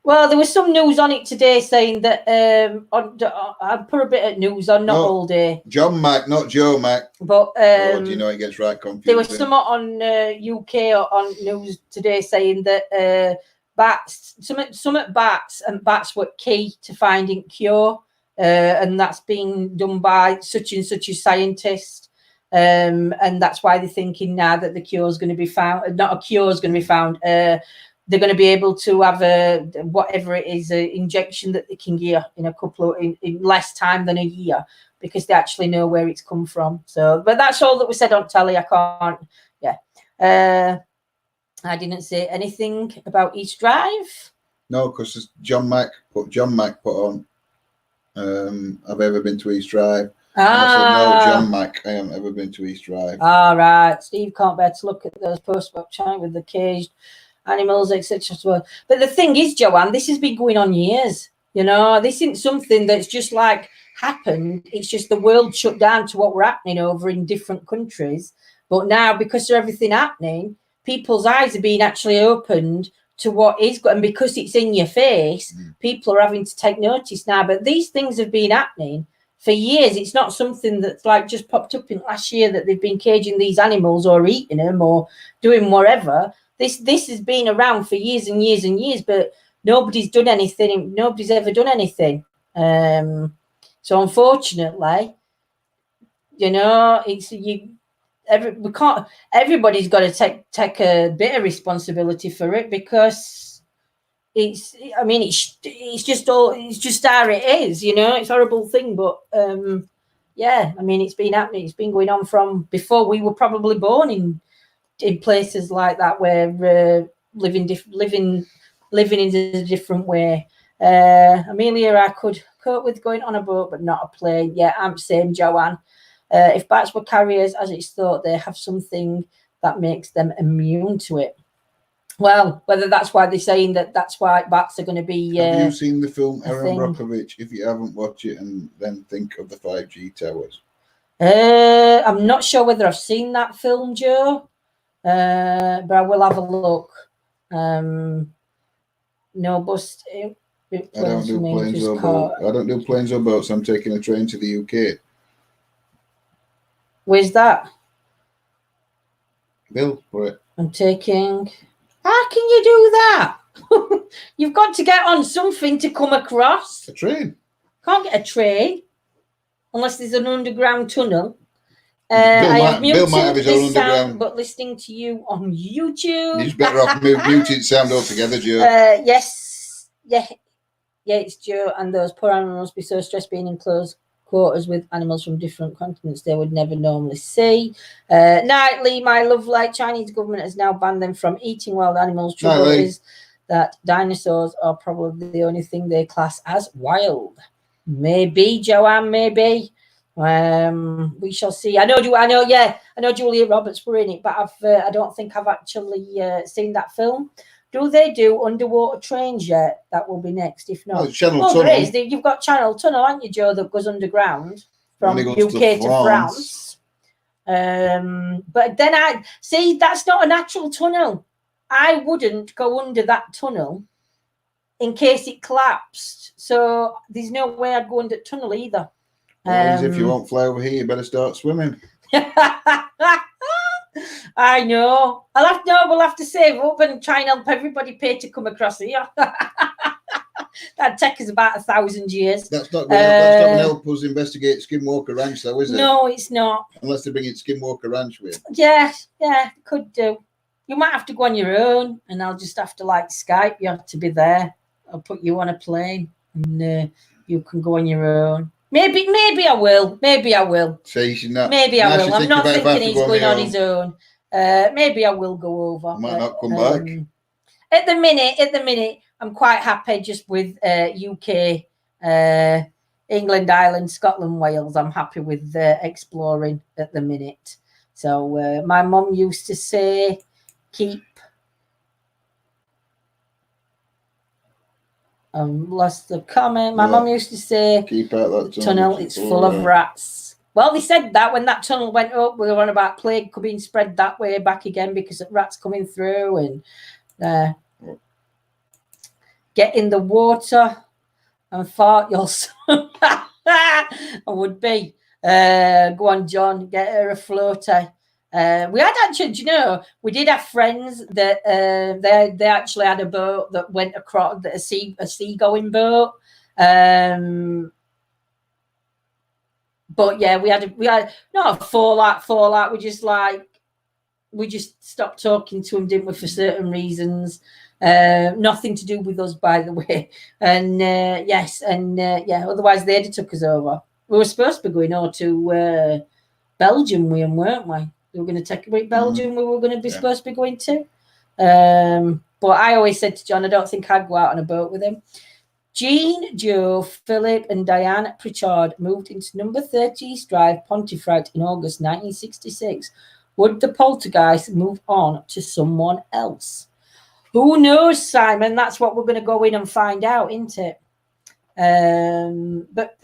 Well, there was some news on it today saying that I put a bit of news on, not all day. John Mac, not Joe Mac. But do you know it gets right confused? There was some on UK on news today saying that bats were key to finding cure, and that's being done by such and such a scientist. And that's why they're thinking now that the cure is going to be found. Not a cure is going to be found. They're going to be able to have whatever it is, an injection that they can give in less time than a year, because they actually know where it's come from. So, but that's all that was said on telly. I can't. Yeah, I didn't say anything about East Drive. No, because John Mac put on. I've ever been to East Drive. I said, no, John Mac, I haven't ever been to East Drive. All right. Steve can't bear to look at those posts about China with the caged animals, etc. But the thing is, Joanne, this has been going on years. You know, this isn't something that's just like happened. It's just the world shut down to what we're happening over in different countries. But now, because of everything happening, people's eyes are being actually opened to what is, and because it's in your face, people are having to take notice now. But these things have been happening for years. It's not something that's like just popped up in last year that they've been caging these animals or eating them or doing whatever. This has been around for years and years and years, but nobody's done anything. Nobody's ever done anything. So unfortunately, you know, everybody's got to take a bit of responsibility for it, because I mean, it's just how it is, you know. It's a horrible thing, but yeah, I mean, it's been happening. It's been going on from before we were probably born in places like that, where living in a different way. Amelia, I could cope with going on a boat, but not a plane. Yeah, I'm same, Joanne. If bats were carriers, as it's thought, they have something that makes them immune to it. Well, whether that's why they're saying that's why bats are going to be. Have you seen the film Erin Brockovich? If you haven't, watch it and then think of the 5G towers. I'm not sure whether I've seen that film, Joe, but I will have a look. No, bust. I don't do planes or boats. I don't do planes or boats. I'm taking a train to the UK. Where's that? Bill for it. I'm taking. How can you do that? You've got to get on something to come across. A train. Can't get a train unless there's an underground tunnel. Bill might have his own underground. But listening to you on YouTube. He's better off muting sound altogether, Joe. Yes. Yeah, it's Joe. And those poor animals must be so stressed being in close quarters with animals from different continents they would never normally see. Nightly, my love, like Chinese government has now banned them from eating wild animals. Trouble is that dinosaurs are probably the only thing they class as wild. Maybe, Joanne, maybe. We shall see. I know Julia Roberts were in it, but I don't think I've actually seen that film. Do they do underwater trains yet? That will be next, if not. There is. You've got Channel Tunnel, haven't you, Joe, that goes underground from UK to France. But then I see that's not a natural tunnel. I wouldn't go under that tunnel in case it collapsed. So there's no way I'd go under the tunnel either. If you won't fly over here, you better start swimming. I know. We'll have to save up and try and help everybody pay to come across here. That'd take us about 1,000 years. That's not going to help us investigate Skinwalker Ranch, though, is it? No, it's not. Unless they bring in Skinwalker Ranch with. Yeah, could do. You might have to go on your own, and I'll just have to Skype you to be there. I'll put you on a plane, and you can go on your own. Maybe I will. Say she's not. Maybe I will. I'm not thinking he's going on his own. Maybe I will go over. Might not come back. At the minute, I'm quite happy just with UK, England, Ireland, Scotland, Wales. I'm happy with exploring at the minute. So my mum used to say, keep. Lost the comment. My mum used to say, keep out that tunnel. It's full of rats. Well, they said that when that tunnel went up, we were on about plague being spread that way back again because of rats coming through and get in the water and fart your son. I would be. Go on, John. Get her a floater. We had actually, we did have friends that they actually had a boat that went across a seagoing boat. But yeah, we had not a fallout. We just stopped talking to them, didn't we, for certain reasons. Nothing to do with us, by the way. And otherwise they'd have took us over. We were supposed to be going over to Belgium, weren't we? We were going to take a break. Belgium, we were going to be supposed to be going to. But I always said to John, I don't think I'd go out on a boat with him. Jean, Joe, Philip, and Diane Pritchard moved into number 30 East Drive, Pontefract, in August 1966. Would the poltergeist move on to someone else? Who knows, Simon? That's what we're going to go in and find out, isn't it? But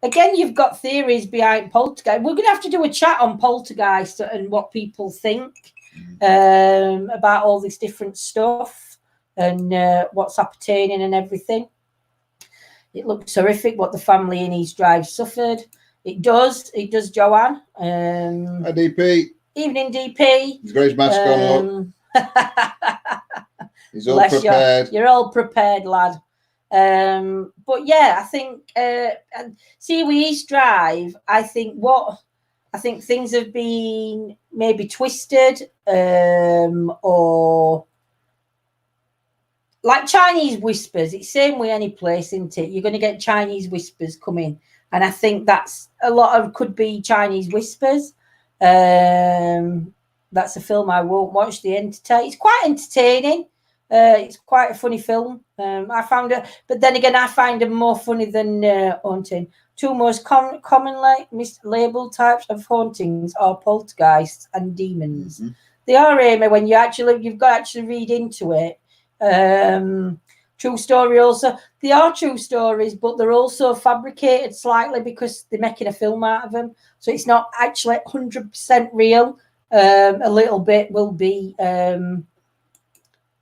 again, you've got theories behind poltergeist. We're going to have to do a chat on poltergeist and what people think about all this different stuff and what's appertaining and everything. It looks horrific what the family in East Drive suffered. It does, Joanne. Hi, DP. Evening, DP. He's got his mask on. He's all prepared. You're all prepared, lad. But yeah, I think see with East Drive, I think things have been maybe twisted, or like Chinese whispers. It's same way any place, isn't it? You're going to get Chinese whispers coming, and I think that's a lot of could be Chinese whispers. That's a film I won't watch. The Entity. It's quite entertaining. It's quite a funny film. I found it, but then again, I find them more funny than haunting. Two most commonly mislabeled types of hauntings are poltergeists and demons. Mm-hmm. They are, Amy, when you've got to actually read into it. True story also. They are true stories, but they're also fabricated slightly because they're making a film out of them. So it's not actually 100% real. A little bit will be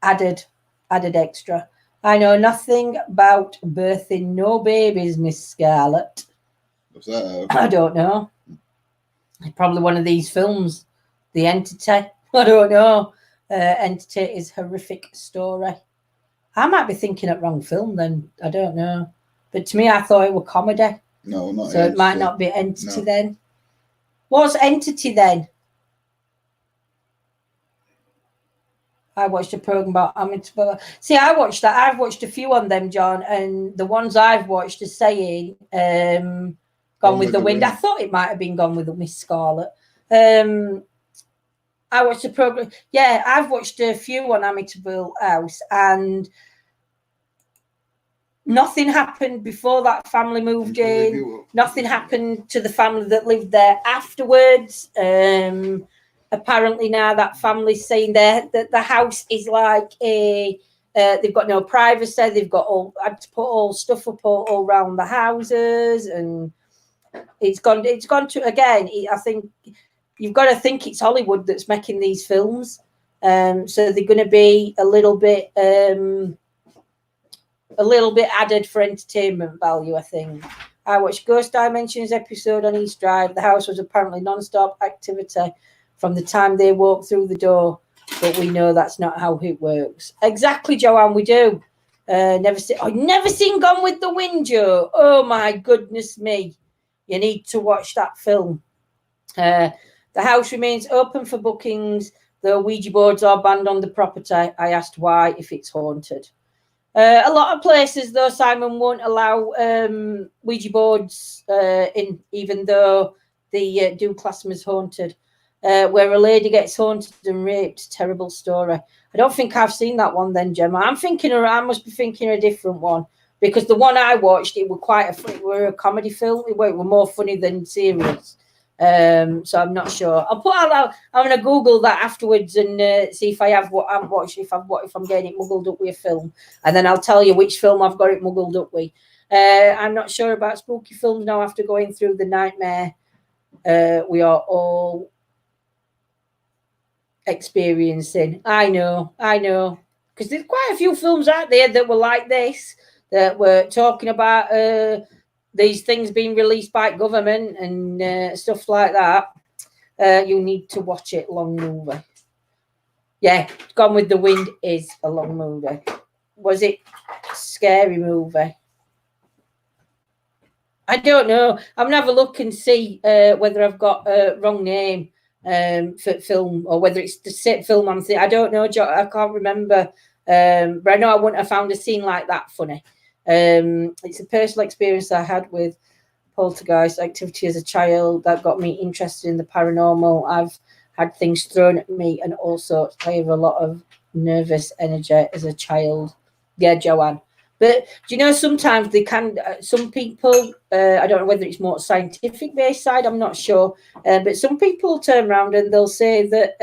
added extra. I know nothing about birthing no babies, Miss Scarlett. What's that? I don't know. It's probably one of these films. The Entity. I don't know. Entity is horrific story. I might be thinking of wrong film then. I don't know. But to me, I thought it was comedy. No, not so Entity. It might not be Entity then. What's Entity then? I watched a program about Amityville. See, I watched that. I've watched a few on them, John, and the ones I've watched are saying Gone with the Wind. I thought it might have been Gone with the Miss Scarlet. I watched a program. Yeah, I've watched a few on Amityville House, and nothing happened before that family moved in. Nothing happened to the family that lived there afterwards. Apparently now that family's saying that the house is like they've got no privacy. They've got had to put all stuff up all around the houses, and it's gone to again. I think you've got to think it's Hollywood that's making these films, so they're going to be a little bit added for entertainment value. I think. I watched Ghost Dimensions episode on East Drive. The house was apparently non-stop activity from the time they walk through the door, but we know that's not how it works. Exactly, Joanne, we do. Never seen Gone with the Wind, Joe. Oh my goodness me. You need to watch that film. The house remains open for bookings, though Ouija boards are banned on the property. I asked why, if it's haunted. A lot of places, though, Simon, won't allow Ouija boards in, even though they do class them as haunted. Where a lady gets haunted and raped. Terrible story. I don't think I've seen that one then, Gemma. I must be thinking a different one, because the one I watched, it were a comedy film. It were more funny than serious. So I'm not sure. I'm going to Google that afterwards and see if I have what I'm watching, if I'm getting it muggled up with a film, and then I'll tell you which film I've got it muggled up with. I'm not sure about spooky films now after going through the nightmare we are all experiencing. I know, because there's quite a few films out there that were like this, that were talking about these things being released by government and stuff like that. You need to watch it. Long movie. Yeah, Gone with the Wind is a long movie. Was it scary movie? I don't know. I'm gonna have a look and see whether I've got a wrong name for film, or whether it's the same film I'm thinking. I don't know, I can't remember. But I know I wouldn't have found a scene like that funny. It's a personal experience I had with poltergeist activity as a child that got me interested in the paranormal. I've had things thrown at me and also I have a lot of nervous energy as a child. Yeah, Joanne. But do you know, sometimes they can, some people, I don't know whether it's more scientific based side, I'm not sure, but some people turn around and they'll say that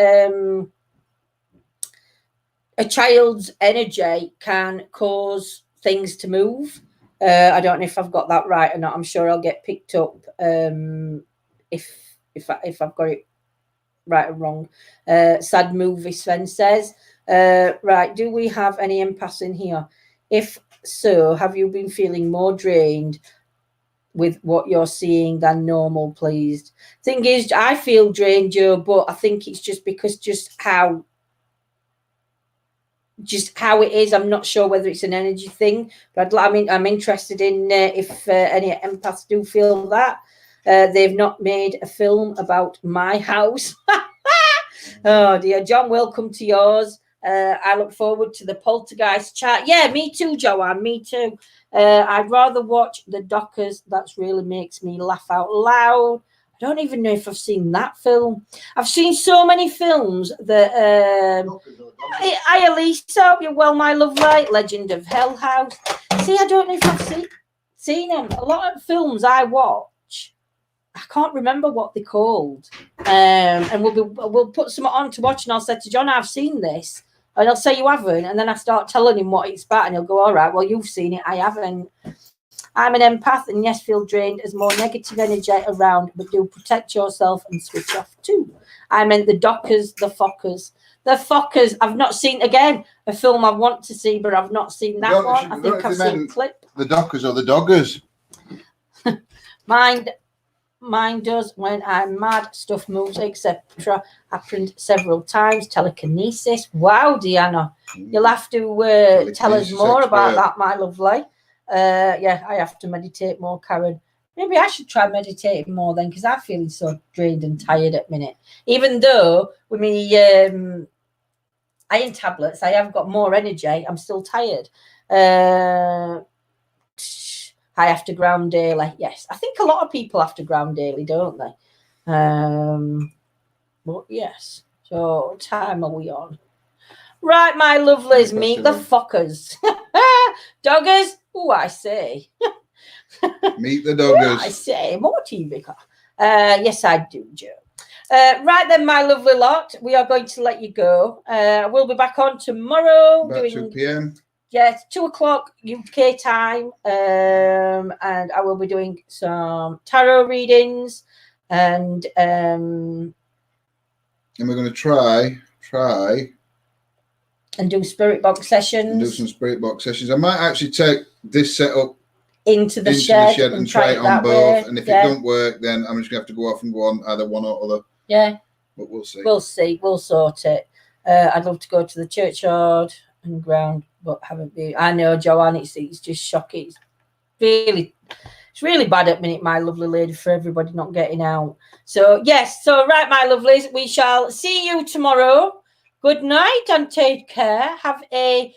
a child's energy can cause things to move. I don't know if I've got that right or not. I'm sure I'll get picked up if I've got it right or wrong. Sad movie, Sven says. Right, do we have any empaths in here? If so, have you been feeling more drained with what you're seeing than normal, please? Thing is, I feel drained, Joe, but I think it's just because just how it is. I'm not sure whether it's an energy thing, but I'm interested in if any empaths do feel that. They've not made a film about my house. Oh dear. John, welcome to yours. I look forward to the Poltergeist chat. Yeah, me too, Joanne. Me too. I'd rather watch the Dockers. That really makes me laugh out loud. I don't even know if I've seen that film. I've seen so many films that I at least hope you're well, my lovely. Legend of Hell House. See, I don't know if I've seen them. A lot of films I watch, I can't remember what they're called. And we'll put some on to watch, and I'll say to John, I've seen this. And he'll say you haven't, and then I start telling him what it's about, and he'll go, all right, well, you've seen it, I haven't. I'm an empath, and yes, feel drained as more negative energy around, but do protect yourself and switch off too. I meant the Dockers, the Fockers. The Fockers, I've not seen, again, a film I want to see, but I've not seen that one. I think I've seen a clip. The Dockers or the Doggers? Mine does when I'm mad, stuff moves, etc. Happened several times. Telekinesis. Wow, Deanna. You'll have to tell us more about that, my lovely. Yeah, I have to meditate more, Karen. Maybe I should try meditating more then, because I'm feeling so drained and tired at the minute. Even though with me iron tablets, I have got more energy. I'm still tired. I have to ground daily. Yes, I think a lot of people have to ground daily, don't they? But yes. So what time are we on? Right, my lovelies, meet the Fockers. Doggers? Oh, I say. Meet the Doggers. I say, more TV. Yes, I do, Joe. Right then, my lovely lot, we are going to let you go. We'll be back on tomorrow. About 2 p.m. Yes, 2:00 UK time, and I will be doing some tarot readings, and we're going to try and do spirit box sessions. And do some spirit box sessions. I might actually take this setup into the shed and try it on both. Way. And if it don't work, then I'm just going to have to go off and go on either one or other. Yeah, but we'll see. We'll see. We'll sort it. I'd love to go to the churchyard and ground, but haven't been. I know, Joanne, it's just shocking. It's really bad at the minute, my lovely lady, for everybody not getting out. So yes, right, my lovelies, we shall see you tomorrow. Good night and take care. Have a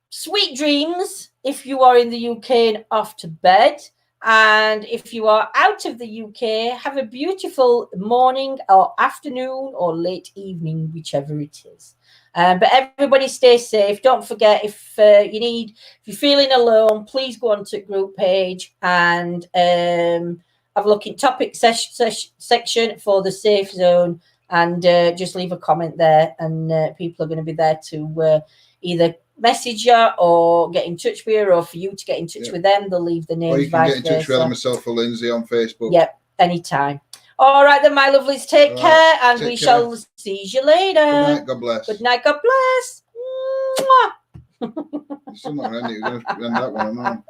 sweet dreams if you are in the UK and off to bed. And if you are out of the UK, have a beautiful morning or afternoon or late evening, whichever it is. But everybody stay safe. Don't forget, if you're feeling alone, please go onto the group page and have a look in topic section for the safe zone, and just leave a comment there, and people are going to be there to either message you or get in touch with you, or for you to get in touch with them. They'll leave the names. Or you can get in touch with myself or Lindsay on Facebook. Yep, anytime. All right then, my lovelies, take care, and we shall see you later. Good night, God bless. Good night, God bless. Someone ended that one, I know.